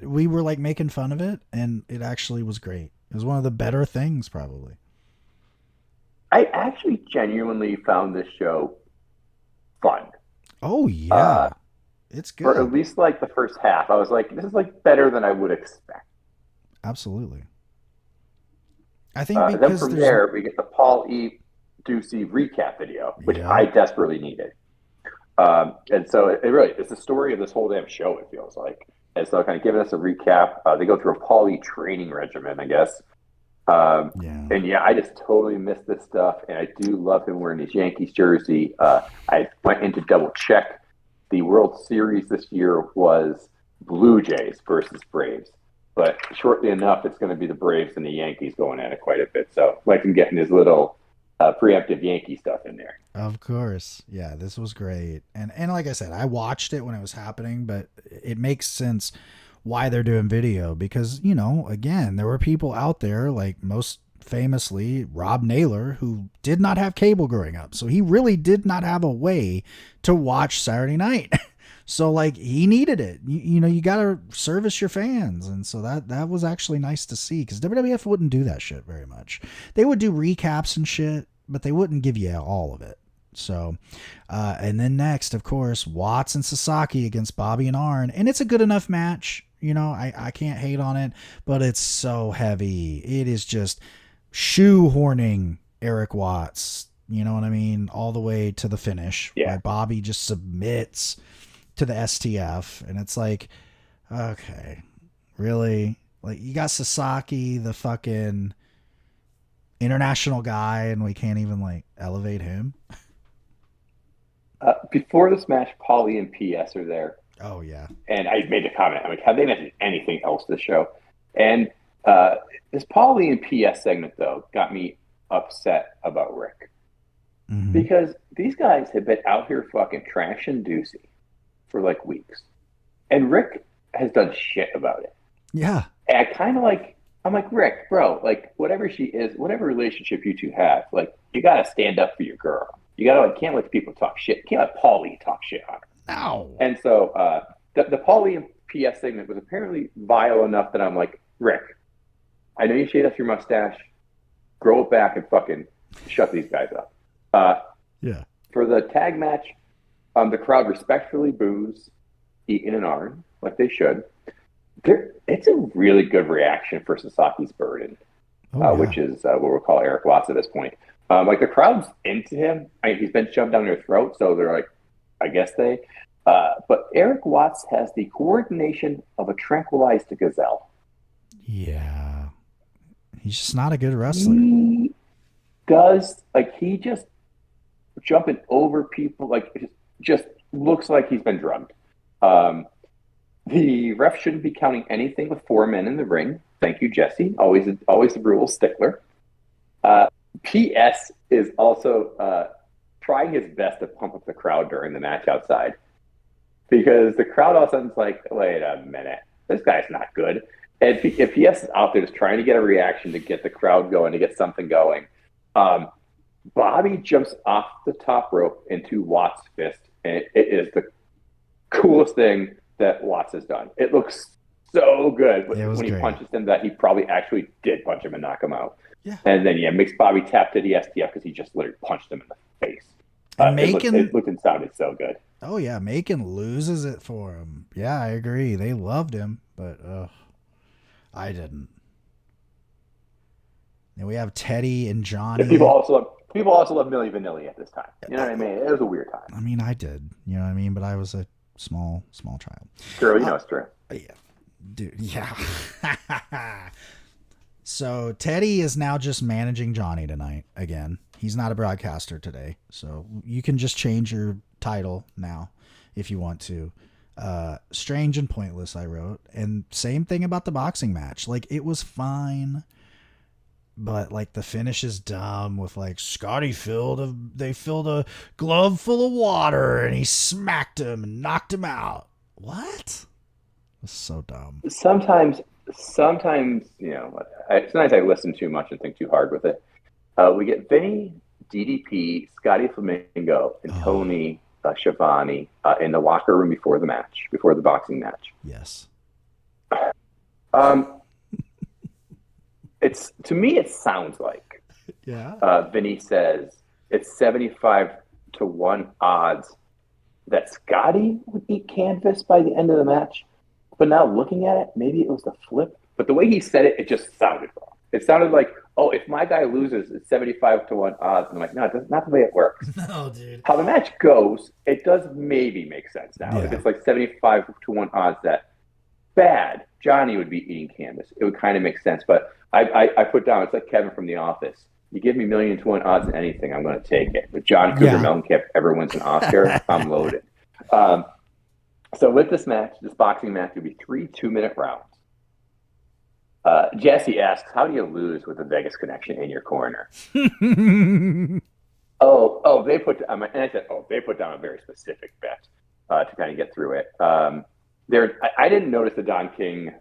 We were like making fun of it, and it actually was great. It was one of the better things, probably. I actually genuinely found this show fun. Oh Uh, yeah, it's for at good. least like the first half, I was like, this is like better than I would expect. Absolutely. I think Then because from there's there, we get the Paul E. Ducey recap video, which I yep. desperately needed. And so it really it's the story of this whole damn show, it feels like. And so kind of giving us a recap. They go through a Paul E. training regimen, I guess. Um, Yeah. and yeah, I just totally missed this stuff. And I do love him wearing his Yankees jersey. I went in to double check. The World Series this year was Blue Jays versus Braves. But shortly enough, it's going to be the Braves and the Yankees going at it quite a bit. So like him getting his little preemptive Yankee stuff in there. Of course. Yeah, this was great. And like I said, I watched it when it was happening, but it makes sense why they're doing video because, again, there were people out there like most famously Rob Naylor who did not have cable growing up. So he really did not have a way to watch Saturday night. So like he needed it. You got to service your fans, and so that was actually nice to see because WWF wouldn't do that shit very much. They would do recaps and shit, but they wouldn't give you all of it. So, and then next, of course, Watts and Sasaki against Bobby and Arn, and it's a good enough match. I can't hate on it, but it's so heavy. It is just shoehorning Eric Watts. You know what I mean? All the way to the finish, Yeah. where Bobby just submits to the STF, and it's like, okay, really? Like you got Sasaki, the fucking international guy, and we can't even like elevate him. Before this match, Paulie and PS are there. Oh yeah, And I made the comment, I'm like, have they mentioned anything else this show? And uh, this Paulie and PS segment, though, got me upset about Rick. mm-hmm. Because these guys have been out here fucking trashing Ducey for like weeks. And Rick has done shit about it. Yeah, And I'm like, Rick, bro, like, whatever she is, whatever relationship you two have, like, you got to stand up for your girl. You got to, like, can't let people talk shit. You can't let Paulie talk shit on her. no, And so the Paulie and PS segment was apparently vile enough that I'm like, Rick, I know you shaved off your mustache. Grow it back and fucking shut these guys up. yeah, For the tag match, the crowd respectfully boos Eaton and Arn, like they should. It's a really good reaction for Sasaki's burden, oh yeah, which is what we'll call Eric Watts at this point. Like the crowd's into him. I mean, he's been shoved down their throat, so they're like, I guess they. But Eric Watts has the coordination of a tranquilized gazelle. yeah. He's just not a good wrestler. He does like he just jumping over people like it just looks like he's been drugged. Um, the ref shouldn't be counting anything with four men in the ring. Thank you, Jesse. Always the rule stickler. PS is also trying his best to pump up the crowd during the match outside because the crowd all of a sudden's like, wait a minute, this guy's not good. And if PS is out there just trying to get a reaction to get the crowd going, to get something going, Bobby jumps off the top rope into Watts' fist, and it is the coolest thing that Watts has done. It looks so good when he punches him that he probably actually did punch him and knock him out. Yeah. And then, makes Bobby tap to the STF because he just literally punched him in the face. It looked and sounded so good. Oh, yeah. Macon loses it for him. Yeah, I agree. They loved him, but I didn't. And we have Teddy and Johnny. And people also love Milli Vanilli at this time. You know what I mean? It was a weird time. I mean, I did. You know what I mean? But I was a small child. Girl, you know it's true. Yeah. Dude, yeah. So Teddy is now just managing Johnny tonight again. He's not a broadcaster today. So you can just change your title now if you want to. Strange and pointless, I wrote. And same thing about the boxing match. Like, it was fine. But like the finish is dumb with like Scotty filled a glove full of water and he smacked him and knocked him out. What? It's so dumb. Sometimes, sometimes I listen too much and think too hard with it. We get Vinny DDP, Scotty Flamingo, and Tony Schiavone in the locker room before the boxing match. Yes. It's to me, it sounds like Vinny says it's 75-1 odds that Scotty would eat canvas by the end of the match. But now looking at it, maybe it was the flip. But the way he said it, it just sounded wrong. It sounded like, oh, if my guy loses, it's 75-1 odds. And I'm like, no, that's not the way it works. No, dude. How the match goes, it does maybe make sense now. If it's like 75-1 odds that bad Johnny would be eating canvas, it would kind of make sense. But I put down, it's like Kevin from The Office. You give me 1,000,000-1 odds on anything, I'm going to take it. But John Cougar Mellencamp ever wins an Oscar, I'm loaded. So with this match, this boxing match would be 3 2-minute rounds. Jesse asks, how do you lose with the Vegas connection in your corner? They put and I said, they put down a very specific bet to kind of get through it. I didn't notice the Don King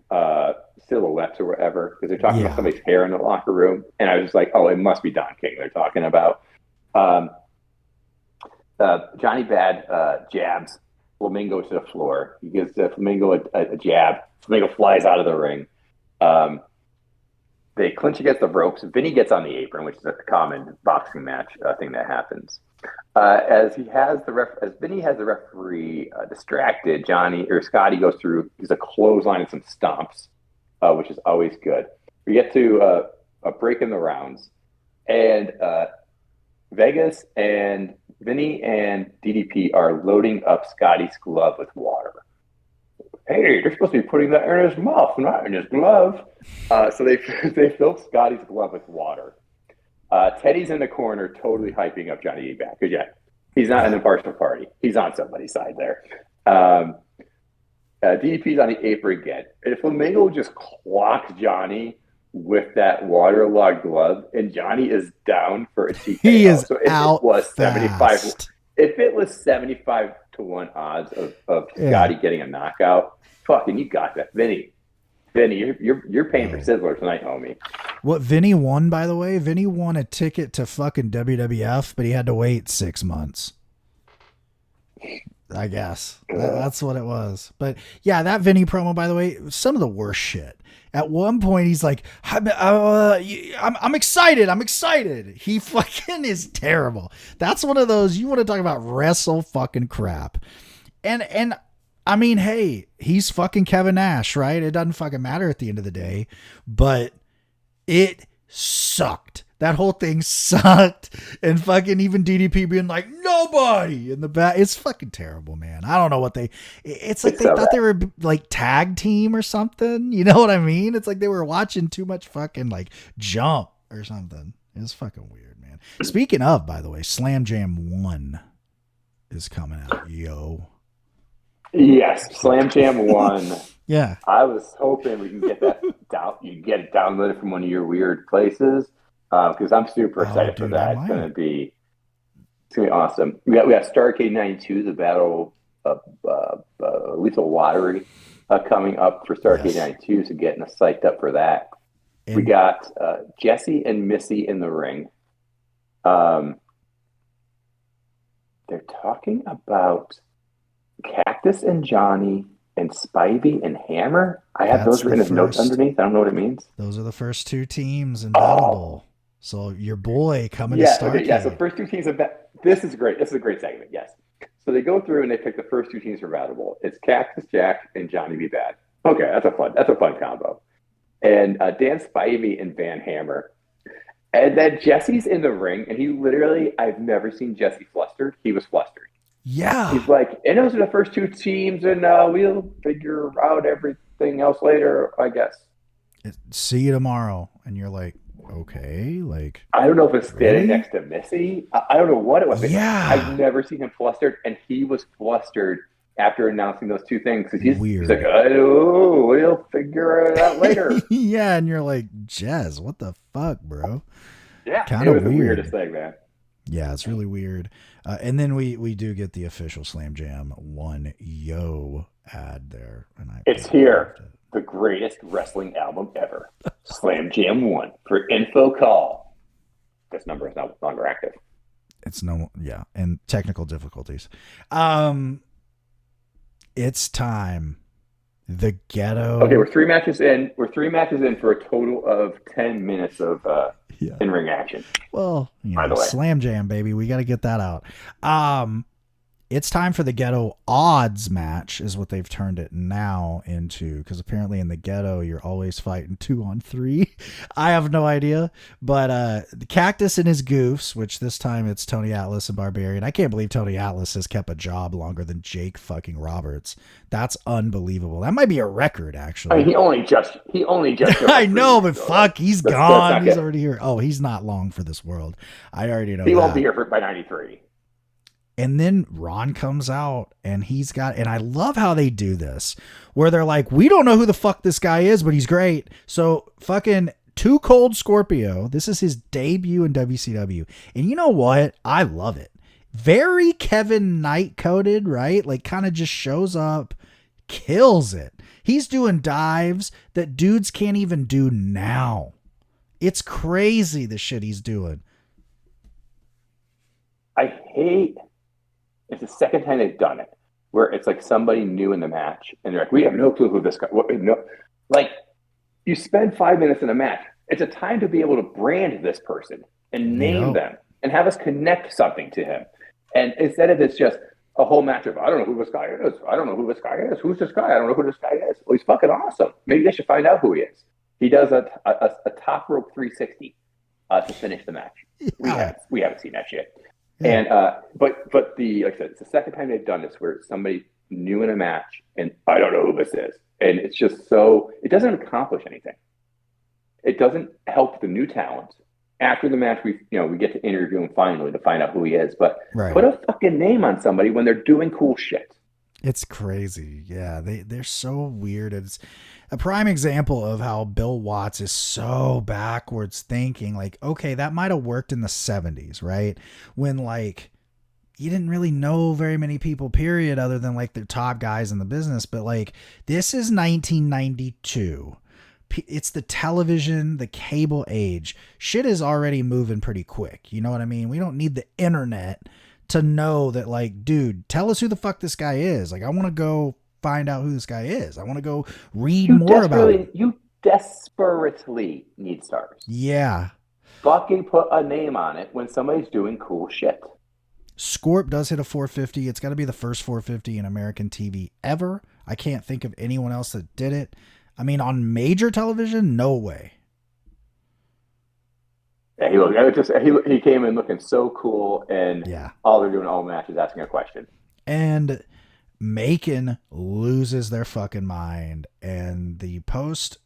silhouettes or whatever because they're talking about somebody's hair in the locker room, and I was just like, oh, it must be Don King they're talking about. Johnny Bad jabs Flamingo to the floor. He gives Flamingo a jab. Flamingo flies out of the ring. They clinch against the ropes. Vinny gets on the apron, which is a common boxing match thing that happens. As Vinny has the referee distracted, Scotty goes through. There's a clothesline and some stomps, which is always good. We get to a break in the rounds, and Vegas and Vinny and DDP are loading up Scotty's glove with water. Hey, they're supposed to be putting that in his mouth, not in his glove. So they filled Scotty's glove with water. Teddy's in the corner, totally hyping up Johnny back. Because he's not an impartial party. He's on somebody's side there. DDP's on the apron again. And if Flamingo just clocks Johnny with that waterlogged glove, and Johnny is down for a TKO. He is so if out it was fast. If it was 75-1 odds of Scotty getting a knockout, fucking you got that, Vinny. You're paying for Sizzler tonight, homie. What Vinny won, by the way? Vinny won a ticket to fucking WWF, but he had to wait 6 months. I guess that's what it was. But yeah, that Vinny promo, by the way, some of the worst shit. At one point, he's like, I'm excited. I'm excited. He fucking is terrible. That's one of those, you want to talk about wrestle fucking crap. And I mean, hey, he's fucking Kevin Nash, right? It doesn't fucking matter at the end of the day, but it sucked. That whole thing sucked. And fucking even DDP being like, nobody in the back. It's fucking terrible, man. I don't know what it's like they thought they were like tag team or something. You know what I mean? It's like they were watching too much fucking like Jump or something. It's fucking weird, man. Speaking of, by the way, Slam Jam 1 is coming out. Yo. Yes, Slam Jam 1. Yeah. I was hoping we can get that down. You can get it downloaded from one of your weird places. Because I'm super excited for that. It's gonna be awesome. We got Starrcade 92, the Battle of Lethal Lottery coming up for Starrcade 92, so getting us psyched up for that. And we got Jesse and Missy in the ring. They're talking about Cactus and Johnny and Spivey and Hammer. I have those written as notes underneath. I don't know what it means. Those are the first 2 teams in Battle Bowl. So your boy coming to Starrcade. Okay, yeah, so first 2 teams of that. This is great. This is a great segment, yes. So they go through and they pick the first 2 teams for Battle Bowl. It's Cactus Jack and Johnny B. Bad. Okay, that's a fun combo. And Dan Spivey and Van Hammer. And then Jesse's in the ring, and he literally, I've never seen Jesse flustered. He was flustered. Yeah. He's like, and those are the first 2 teams, and we'll figure out everything else later, I guess. See you tomorrow. And you're like, okay, like I don't know if it's standing next to Missy. I don't know what it was. Yeah, I've never seen him flustered, and he was flustered after announcing those 2 things because he's like, oh, we'll figure it out later. Yeah, and you're like, Jez, what the fuck, bro? Yeah, kind of weird. The weirdest thing, man. Yeah, it's really weird. And then we do get the official Slam Jam 1 ad there, and it's here. The greatest wrestling album ever. Slam Jam 1. For info, call. This number is no longer active. It's no, yeah, and technical difficulties. Um, it's time. The Okay, ghetto. we're 3 matches in. We're 3 matches in for a total of 10 minutes of Yeah. in-ring action. Well, you By know, the way, slam jam, baby. We got to get that out. Um, it's time for the ghetto odds match is what they've turned it now into, because apparently in the ghetto you're always fighting 2-on-3. I have no idea, but the Cactus and his goofs, which this time it's Tony Atlas and Barbarian. I can't believe Tony Atlas has kept a job longer than Jake fucking Roberts. That's unbelievable. That might be a record, I mean, actually. he only just showed I up 3 know, weeks but ago. Like, fuck, he's let's gone. not He's get. already here. Oh, he's not long for this world. I already know He won't be that. here by '93. And then Ron comes out and he's got, and I love how they do this, where they're like, we don't know who the fuck this guy is, but he's great. So fucking Too Cold Scorpio, this is his debut in WCW. And you know what? I love it. Very Kevin Knight coded, right? Like kind of just shows up, kills it. He's doing dives that dudes can't even do now. It's crazy the shit he's doing. I hate. It's the second time they've done it, where it's like somebody new in the match, and they're like, "We have no clue who this guy." What? No, like you spend 5 minutes in a match. It's a time to be able to brand this person and name Yep. them and have us connect something to him. And instead of it's just a whole match of I don't know who this guy is. I don't know who this guy is. Who's this guy? I don't know who this guy is. Well, he's fucking awesome. Maybe they should find out who he is. He does a top rope 360 to finish the match. Yeah. We haven't seen that shit. Yeah. And but the like I said, it's the second time they've done this where somebody new in a match and I don't know who this is, and it's just so it doesn't accomplish anything. It doesn't help the new talent. After the match, we get to interview him finally to find out who he is. But Right. put a fucking name on somebody when they're doing cool shit. It's crazy. Yeah, they're so weird. It's a prime example of how Bill Watts is so backwards thinking. Like, okay, that might have worked in the 70s, right? When like you didn't really know very many people, period, other than like the top guys in the business. But like this is 1992. It's the television, the cable age. Shit is already moving pretty quick. You know what I mean? We don't need the internet to know that, like, dude, tell us who the fuck this guy is. Like, I want to go find out who this guy is. I want to go read more about him. You desperately need stars. Yeah. Fucking put a name on it when somebody's doing cool shit. Scorp does hit a 450. It's got to be the first 450 in American TV ever. I can't think of anyone else that did it. I mean, on major television, no way. Yeah, he came in looking so cool, and Yeah. all they're doing all match is asking a question. And Macon loses their fucking mind, and the post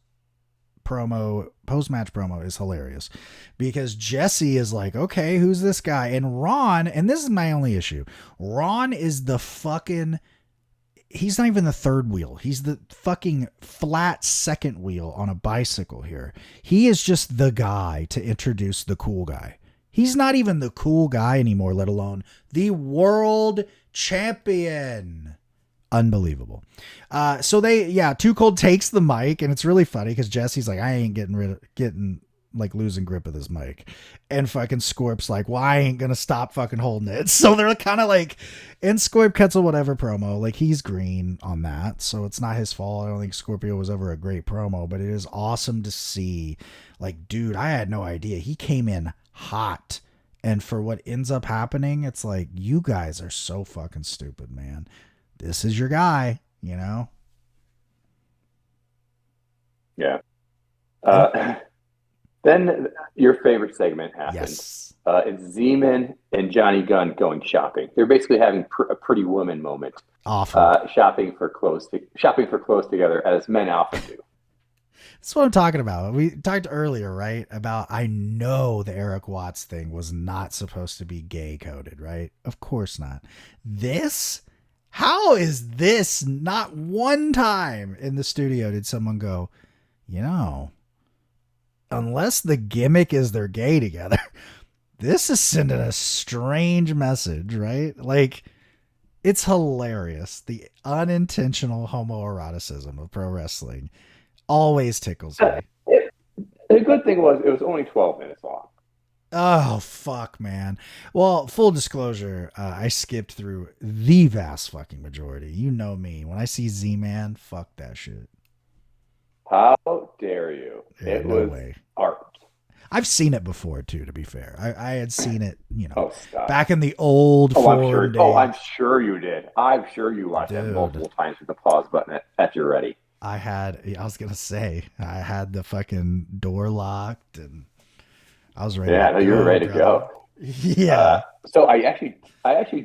match promo is hilarious because Jesse is like, okay, who's this guy? And Ron, and this is my only issue, Ron is the fucking, he's not even the third wheel. He's the fucking flat second wheel on a bicycle here. He is just the guy to introduce the cool guy. He's not even the cool guy anymore, let alone the world champion. Unbelievable. So Too Cold takes the mic, and it's really funny because Jesse's like, I ain't getting like losing grip of this mic. And fucking Scorp's like, well, I ain't gonna stop fucking holding it. So they're kind of like, and Scorp cuts a whatever promo. Like he's green on that. So it's not his fault. I don't think Scorpio was ever a great promo, but it is awesome to see. Like, dude, I had no idea. He came in hot. And for what ends up happening, it's like, you guys are so fucking stupid, man. This is your guy, you know? Yeah. Then your favorite segment happens. Yes. It's Zeman and Johnny Gunn going shopping. They're basically having a pretty woman moment. Awful. Shopping for clothes together, as men often do. That's what I'm talking about. We talked earlier, right? About I know the Eric Watts thing was not supposed to be gay coded, right? Of course not. How is this not one time in the studio did someone go, unless the gimmick is they're gay together, this is sending a strange message, right? Like, it's hilarious. The unintentional homoeroticism of pro wrestling always tickles me. The good thing was it was only 12 minutes long. Oh, fuck, man. Well, full disclosure, I skipped through the vast fucking majority. You know me. When I see Z-Man, fuck that shit. How dare you? Yeah, It no was way. art. I've seen it before, too, to be fair. I had seen it, Oh, stop. back in the old Oh, I'm forum sure. Oh, I'm days. sure you did. I'm sure you watched that Dude, multiple times with the pause button at your ready. I was going to say, I had the fucking door locked and I was ready to Yeah, no, you were go, ready to brother. go. Yeah. So I actually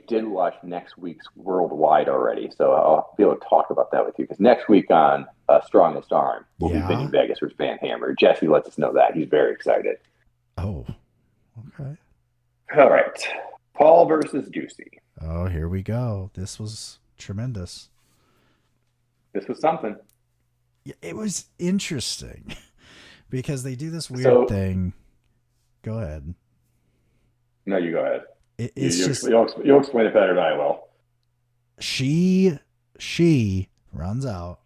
did watch next week's Worldwide already, so I'll be able to talk about that with you because next week on Strongest Arm will be Vinny Yeah. Vegas versus Van Hammer. Jesse lets us know that he's very excited. Oh, okay. All right, Paul versus Ducey. Oh, here we go. This was tremendous. This was something. It was interesting because they do this weird So thing. Go ahead. no, you go ahead. It's just You'll explain it better than I will. she runs out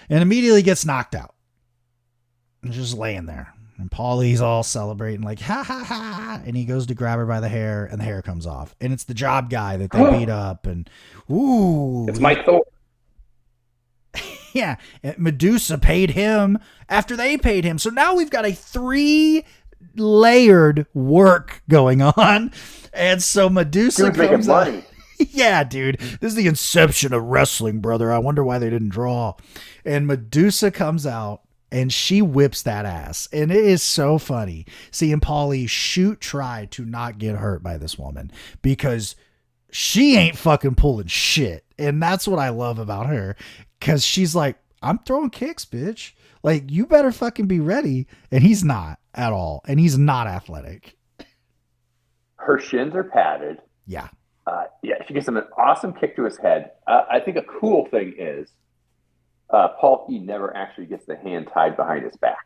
and immediately gets knocked out. And just laying there. And Paulie's all celebrating, like, ha ha ha. And he goes to grab her by the hair, and the hair comes off. And it's the job guy that they beat up. And, ooh. It's Mike Thor. Yeah. And Medusa paid him after they paid him. So now we've got a 3-layered work going on. And so Medusa Dude's making comes out. money. Yeah, dude. This is the inception of wrestling, brother. I wonder why they didn't draw. And Medusa comes out. And she whips that ass. And it is so funny seeing Paulie try to not get hurt by this woman because she ain't fucking pulling shit. And that's what I love about her. Cause she's like, I'm throwing kicks, bitch. Like, you better fucking be ready. And he's not at all. And he's not athletic. Her shins are padded. Yeah. Yeah, she gives him an awesome kick to his head. I think a cool thing is Paul E never actually gets the hand tied behind his back.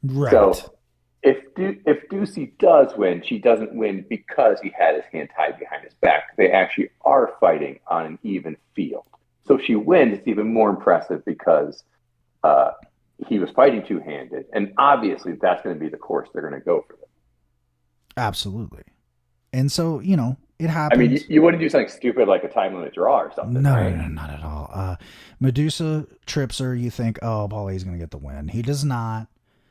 Right. So if Ducey does win, she doesn't win because he had his hand tied behind his back. They actually are fighting on an even field. So if she wins, it's even more impressive because he was fighting two-handed. And obviously that's going to be the course they're going to go for them. Absolutely. And so, it happens. I mean, you wouldn't do something stupid like a time limit draw or something, No, right? no, not at all. Medusa trips her. You think, oh, Paulie's going to get the win. He does not.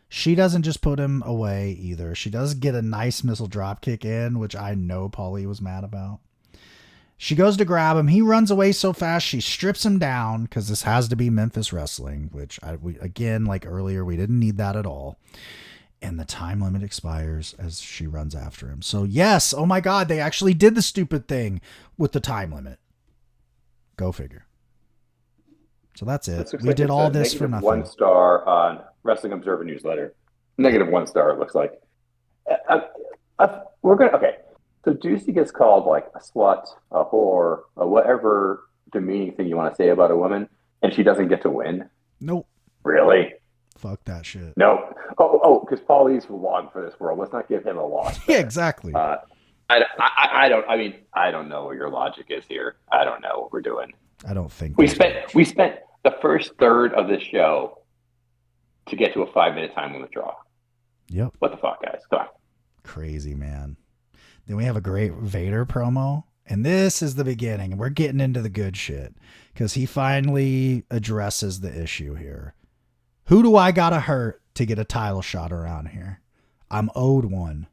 She doesn't just put him away either. She does get a nice missile drop kick in, which I know Paulie was mad about. She goes to grab him. He runs away so fast, she strips him down because this has to be Memphis wrestling, which, again, like earlier, we didn't need that at all. And the time limit expires as she runs after him. So yes, oh my God, they actually did the stupid thing with the time limit. Go figure. So that's it. We did all this for nothing. 1 star on Wrestling Observer newsletter. -1 star, it looks like. We're gonna okay. So Ducey gets called like a slut, a whore, a whatever demeaning thing you want to say about a woman, and she doesn't get to win. Nope. Really? Fuck that shit. No. Oh, because Paulie's long for this world. Let's not give him a loss. Yeah, exactly. I don't know what your logic is here. I don't know what we're doing. I don't think we spent the first third of this show to get to a 5-minute time limit draw. Yep. What the fuck, guys? Come on. Crazy, man. Then we have a great Vader promo. And this is the beginning. And we're getting into the good shit. Because he finally addresses the issue here. Who do I gotta hurt to get a title shot around here? I'm owed one.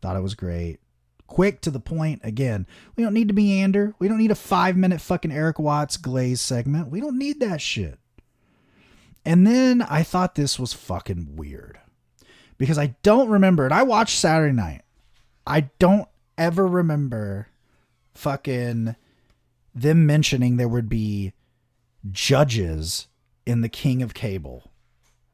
Thought it was great. Quick to the point. Again, we don't need to meander. We don't need a 5-minute fucking Eric Watts Glaze segment. We don't need that shit. And then I thought this was fucking weird. Because I don't remember, and I watched Saturday Night. I don't ever remember fucking them mentioning there would be judges in the King of Cable.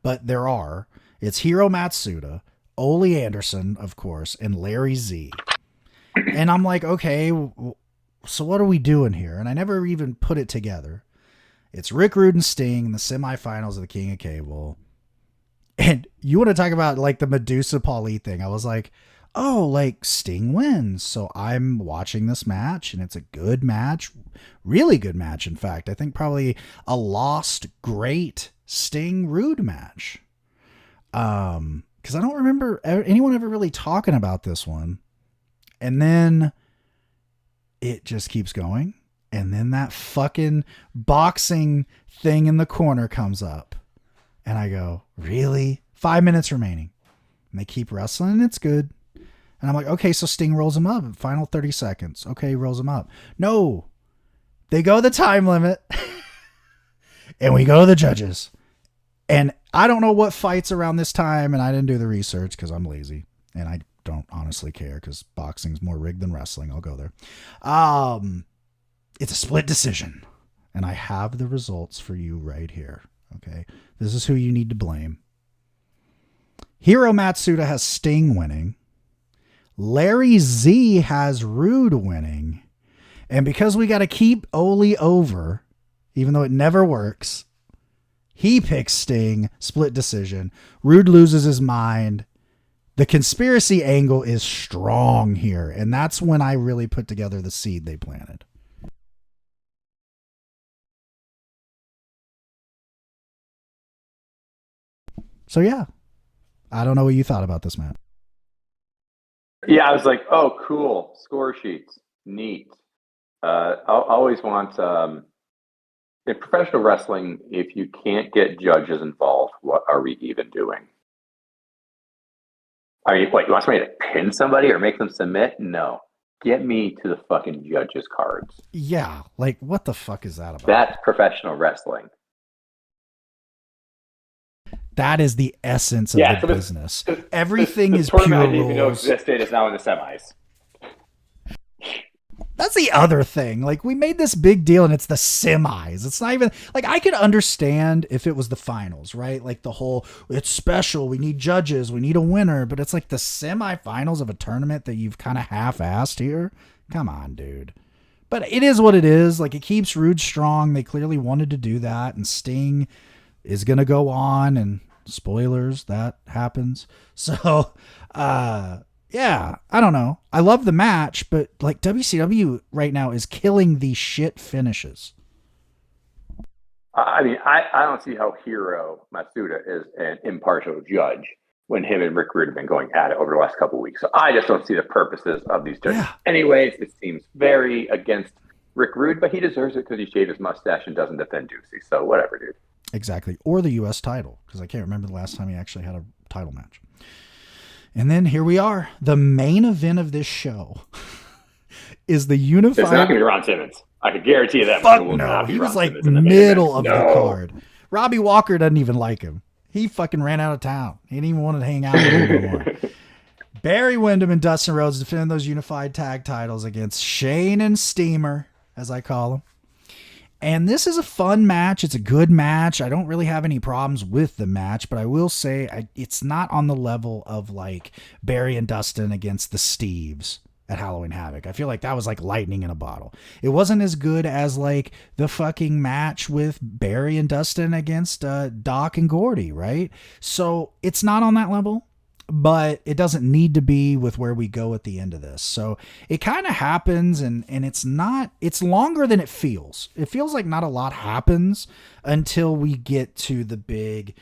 But there are. It's Hiro Matsuda, Ole Anderson, of course, and Larry Z. And I'm like, okay, so what are we doing here? And I never even put it together. It's Rick Rude and Sting in the semifinals of the King of Cable. And you want to talk about like the Medusa Paulie thing. I was like, oh, like Sting wins. So I'm watching this match and it's a good match. Really good match, in fact. I think probably a lost great Sting Rude match. because I don't remember anyone ever really talking about this one. And then it just keeps going. And then that fucking boxing thing in the corner comes up. And I go, really? 5 minutes remaining. And they keep wrestling and it's good. And I'm like, okay, so Sting rolls him up. Final 30 seconds. Okay, he rolls him up. No. They go the time limit. And we go to the judges. And I don't know what fights around this time. And I didn't do the research because I'm lazy. And I don't honestly care because boxing's more rigged than wrestling. I'll go there. It's a split decision. And I have the results for you right here. Okay. This is who you need to blame. Hiro Matsuda has Sting winning. Larry Z has Rude winning. And because we got to keep Oli over, even though it never works, he picks Sting, split decision. Rude loses his mind. The conspiracy angle is strong here. And that's when I really put together the seed they planted. So yeah, I don't know what you thought about this, Matt. Yeah, I was like, oh, cool. Score sheets. Neat. I'll always want, in professional wrestling, if you can't get judges involved, what are we even doing? I mean, what, you want somebody to pin somebody or make them submit? No. Get me to the fucking judges' cards. Yeah, like what the fuck is that about? That's professional wrestling. That is the essence of the business. Everything is pure rules. I didn't even know existed is now in the semis. That's the other thing. Like, we made this big deal and it's the semis. It's not even like, I could understand if it was the finals, right? Like the whole, it's special. We need judges. We need a winner. But it's like the semifinals of a tournament that you've kind of half-assed here. Come on, dude. But it is what it is. Like, it keeps Rude strong. They clearly wanted to do that. And Sting is going to go on, and spoilers, that happens. So, yeah, I don't know. I love the match, but like WCW right now is killing the shit finishes. I mean, I don't see how Hiro Matsuda is an impartial judge when him and Rick Rude have been going at it over the last couple of weeks. So I just don't see the purposes of these judges. Yeah. Anyways, it seems very against Rick Rude, but he deserves it because he shaved his mustache and doesn't defend Juicy. So whatever, dude. Exactly. Or the U.S. title, because I can't remember the last time he actually had a title match. And then here we are. The main event of this show is the unified... It's not going to be Ron Simmons. I can guarantee you that. Fuck no. He was like middle of the card. Robbie Walker doesn't even like him. He fucking ran out of town. He didn't even want to hang out with him anymore. Barry Windham and Dustin Rhodes defending those unified tag titles against Shane and Steamer, as I call them. And this is a fun match. It's a good match. I don't really have any problems with the match, but I will say it's not on the level of like Barry and Dustin against the Steves at Halloween Havoc. I feel like that was like lightning in a bottle. It wasn't as good as like the fucking match with Barry and Dustin against Doc and Gordy, right? So it's not on that level, but it doesn't need to be with where we go at the end of this. So it kind of happens, and it's longer than it feels. It feels like not a lot happens until we get to the big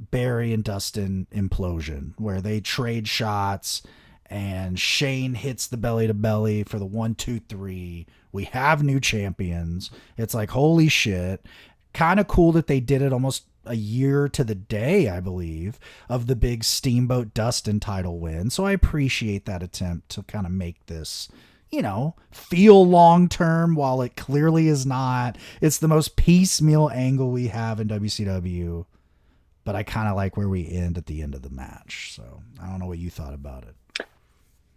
Barry and Dustin implosion where they trade shots and Shane hits the belly to belly for the 1, 2, 3. We have new champions. It's like, holy shit. Kind of cool that they did it almost a year to the day, I believe, of the big Steamboat Dustin title win. So I appreciate that attempt to kind of make this, feel long-term while it clearly is not. It's the most piecemeal angle we have in WCW, but I kind of like where we end at the end of the match. So I don't know what you thought about it.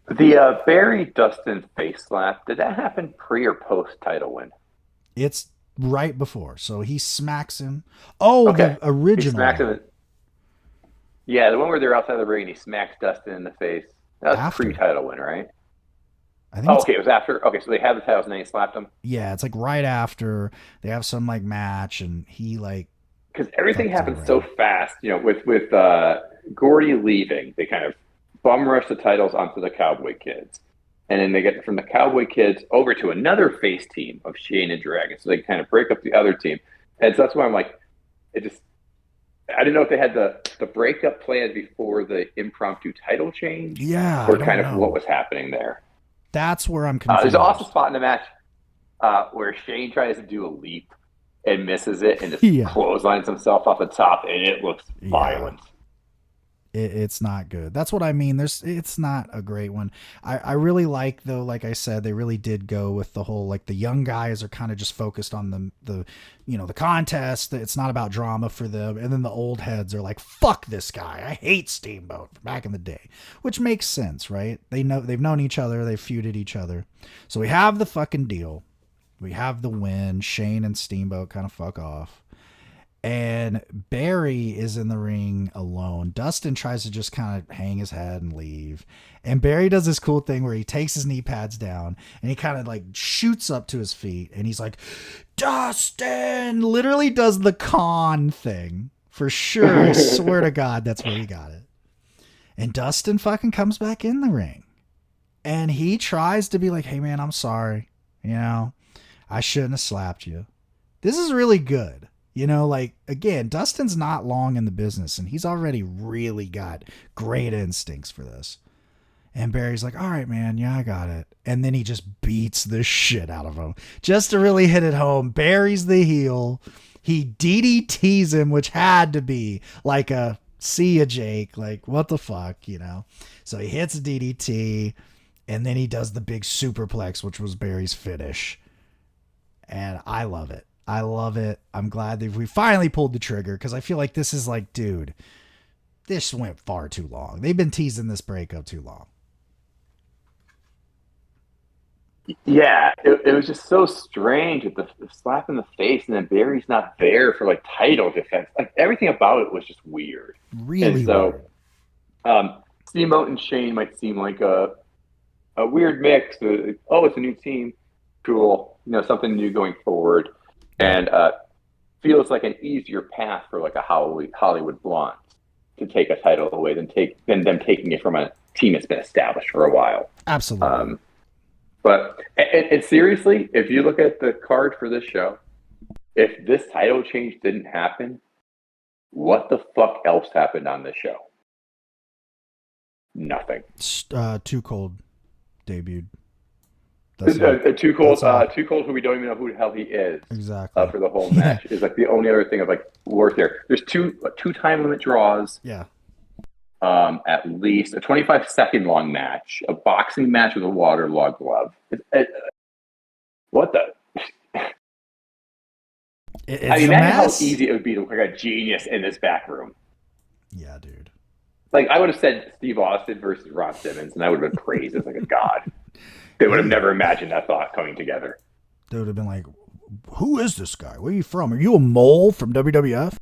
The Barry Dustin face slap, did that happen pre or post title win? It's right before. So he smacks him. Oh, okay. The original. He smacks him. Yeah, the one where they're outside the ring and he smacks Dustin in the face. That was pre-title win, right? I think it was after. Okay, so they had the titles and then he slapped him. Yeah, it's like right after they have some like match and he like. Because everything happens so fast, with Gordy leaving, they kind of bum rush the titles onto the Cowboy Kids. And then they get from the Cowboy Kids over to another face team of Shane and Dragon. So they kind of break up the other team. And so that's why I'm like, I didn't know if they had the breakup planned before the impromptu title change, Yeah, I or don't kind of what know. was happening there. That's where I'm There's an awesome confused. spot in the match where Shane tries to do a leap and misses it and just Yeah. clotheslines himself off the top, and it looks Yeah. violent. It's not good. That's what I mean. It's not a great one. I really like though, like I said, they really did go with the whole like the young guys are kind of just focused on the the contest. It's not about drama for them. And then the old heads are like, fuck this guy. I hate Steamboat back in the day. Which makes sense, right? They've known each other, they've feuded each other. So we have the fucking deal. We have the win. Shane and Steamboat kind of fuck off. And Barry is in the ring alone. Dustin tries to just kind of hang his head and leave. And Barry does this cool thing where he takes his knee pads down and he kind of like shoots up to his feet and he's like, Dustin! Literally does the con thing. For sure. I swear to God, that's where he got it. And Dustin fucking comes back in the ring. And he tries to be like, hey man, I'm sorry. I shouldn't have slapped you. This is really good. Like, again, Dustin's not long in the business and he's already really got great instincts for this. And Barry's like, all right, man, yeah, I got it. And then he just beats the shit out of him. Just to really hit it home, Barry's the heel. He DDTs him, which had to be like a see ya, Jake. Like, what the fuck. So he hits a DDT and then he does the big superplex, which was Barry's finish. And I love it. I love it. I'm glad that we finally pulled the trigger because I feel like this is like, dude, this went far too long. They've been teasing this breakup too long. Yeah, it was just so strange with the slap in the face, and then Barry's not there for like title defense. Like everything about it was just weird. And Really so, weird. Steamboat and Shane might seem like a weird mix. Oh, it's a new team, cool. Something new going forward, Yeah. and feels like an easier path for like a Hollywood Blonde to take a title away than them taking it from a team that's been established for a while. Absolutely. But and seriously, if you look at the card for this show, if this title change didn't happen, what the fuck else happened on this show? Nothing. Too Cold debuted. That's Too Cold. all. Too Cold, who we don't even know who the hell he is. Exactly. For the whole Yeah. match is like the only other thing of like worth there. There's two time limit draws. Yeah. At least a 25-second long match, a boxing match with a waterlogged glove. What the? Imagine how easy it would be to look like a genius in this back room. Yeah, dude. Like I would have said Steve Austin versus Ron Simmons, and I would have been praised as like a god. They would have never imagined that thought coming together. They would have been like, who is this guy? Where are you from? Are you a mole from WWF?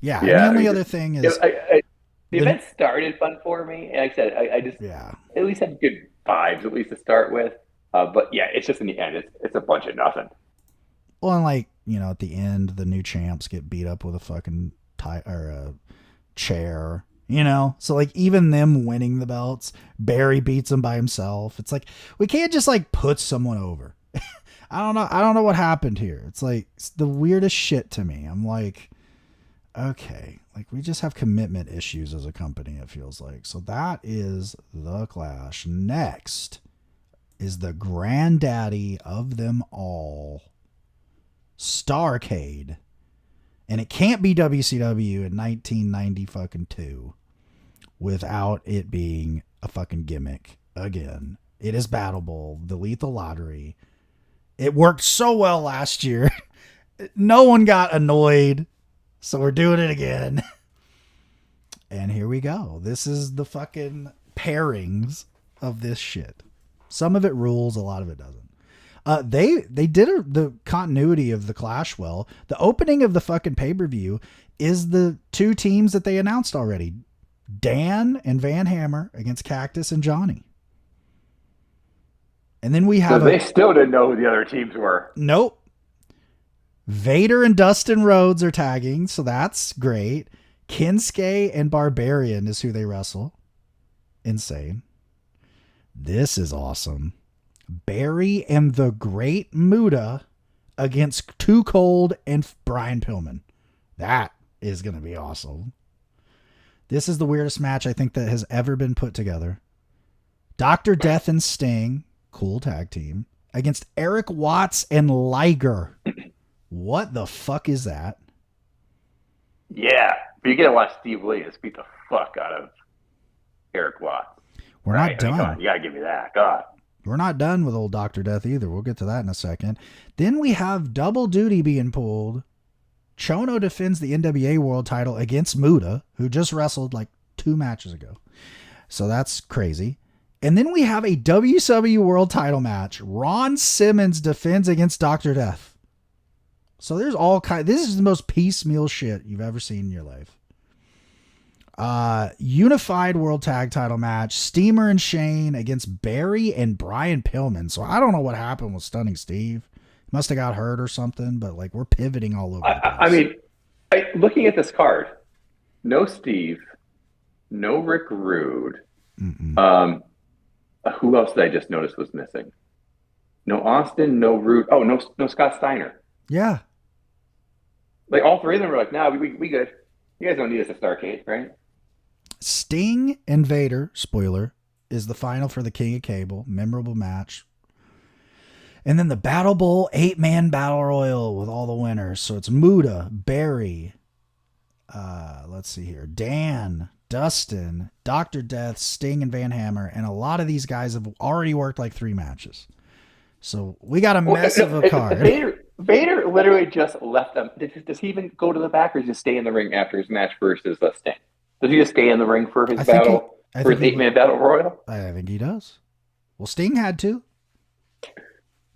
Yeah. And the only other thing is the event started fun for me. And like I said, I just at least had good vibes, at least to start with. But yeah, it's just in the end, it's a bunch of nothing. Well, and like, at the end, the new champs get beat up with a fucking a chair, So like even them winning the belts, Barry beats them by himself. It's like, we can't just like put someone over. I don't know what happened here. It's like it's the weirdest shit to me. I'm like, okay, like we just have commitment issues as a company, it feels like. So that is the Clash. Next is the granddaddy of them all, Starcade. And it can't be WCW in 1992 without it being a fucking gimmick again. It is Battle Bowl, the Lethal Lottery. It worked so well last year. No one got annoyed. So we're doing it again. And here we go. This is the fucking pairings of this shit. Some of it rules, a lot of it doesn't. They did the continuity of the Clash well. The opening of the fucking pay-per-view is the two teams that they announced already. Dan and Van Hammer against Cactus and Johnny. And then we have... So they still didn't know who the other teams were. Nope. Vader and Dustin Rhodes are tagging, so that's great. Kinsuke and Barbarian is who they wrestle. Insane. This is awesome. Barry and the Great Muta against Too Cold and Brian Pillman. That is going to be awesome. This is the weirdest match I think that has ever been put together. Dr. Death and Sting, cool tag team, against Eric Watts and Liger. What the fuck is that? Yeah, but you gotta watch Steve Williams beat the fuck out of Eric Watts. We're not done. I mean, you gotta give me that. God. We're not done with old Dr. Death either. We'll get to that in a second. Then we have double duty being pulled. Chono defends the NWA World title against Muta, who just wrestled like 2 matches ago. So that's crazy. And then we have a WCW World title match. Ron Simmons defends against Dr. Death. So there's all kind. This is the most piecemeal shit you've ever seen in your life. Unified World Tag Title match. Steamer and Shane against Barry and Brian Pillman. So I don't know what happened with Stunning Steve. Must have got hurt or something, but like we're pivoting all over. I mean, looking at this card, no Steve, no Rick Rude. Who else did I just notice was missing? No Austin, no Rude. Oh, no Scott Steiner. Yeah. Like all 3 of them were like, "No, we good. You guys don't need us at Starrcade, right?" Sting and Vader, spoiler, is the final for the King of Cable. Memorable match. And then the Battle Bowl 8-man Battle Royal with all the winners. So it's Muta, Barry, let's see here, Dan, Dustin, Dr. Death, Sting, and Van Hammer. And a lot of these guys have already worked like 3 matches. So we got a mess of a card. Vader literally just left them. Does he even go to the back or just stay in the ring after his match versus Sting? Does he just stay in the ring for his battle, for his 8-man Battle Royal? I think he does. Well, Sting had to.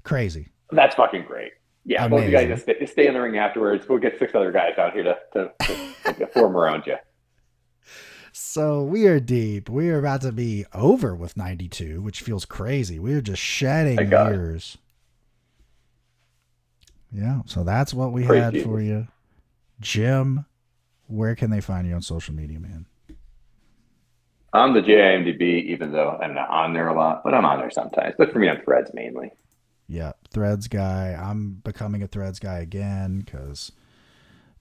Crazy. That's fucking great. Yeah, amazing. Both you guys just stay in the ring afterwards. We'll get 6 other guys out here to form around you. So we are deep. We are about to be over with 92, which feels crazy. We are just shedding years. Yeah, so that's what we had for you. Jim, where can they find you on social media, man? I'm the JIMDB, even though I'm not on there a lot, but I'm on there sometimes. Look for me on Threads mainly. Yeah, Threads guy. I'm becoming a Threads guy again because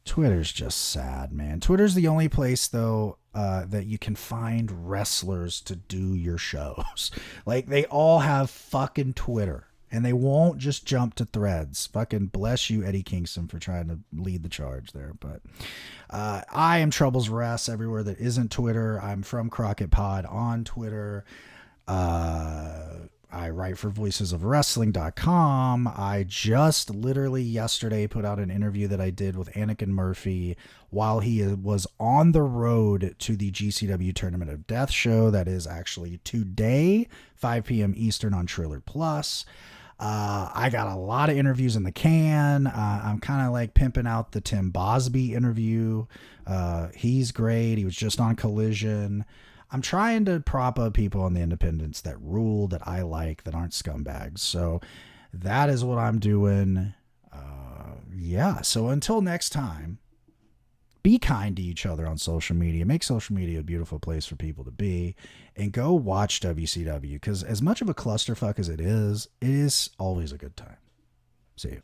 Twitter's just sad, man. Twitter's the only place, though, that you can find wrestlers to do your shows. Like, they all have fucking Twitter, and they won't just jump to Threads. Fucking bless you, Eddie Kingston, for trying to lead the charge there. But I am Troubles Rest everywhere that isn't Twitter. I'm from Crockett Pod on Twitter. I write for voicesofwrestling.com. I just literally yesterday put out an interview that I did with Anakin Murphy while he was on the road to the GCW Tournament of Death show. That is actually today, 5 p.m. Eastern on Triller Plus. I got a lot of interviews in the can. I'm kind of like pimping out the Tim Bosby interview. He's great. He was just on Collision. I'm trying to prop up people on the independents that rule, that I like, that aren't scumbags. So that is what I'm doing. Yeah. So until next time, be kind to each other on social media. Make social media a beautiful place for people to be, and go watch WCW, because as much of a clusterfuck as it is always a good time. See you.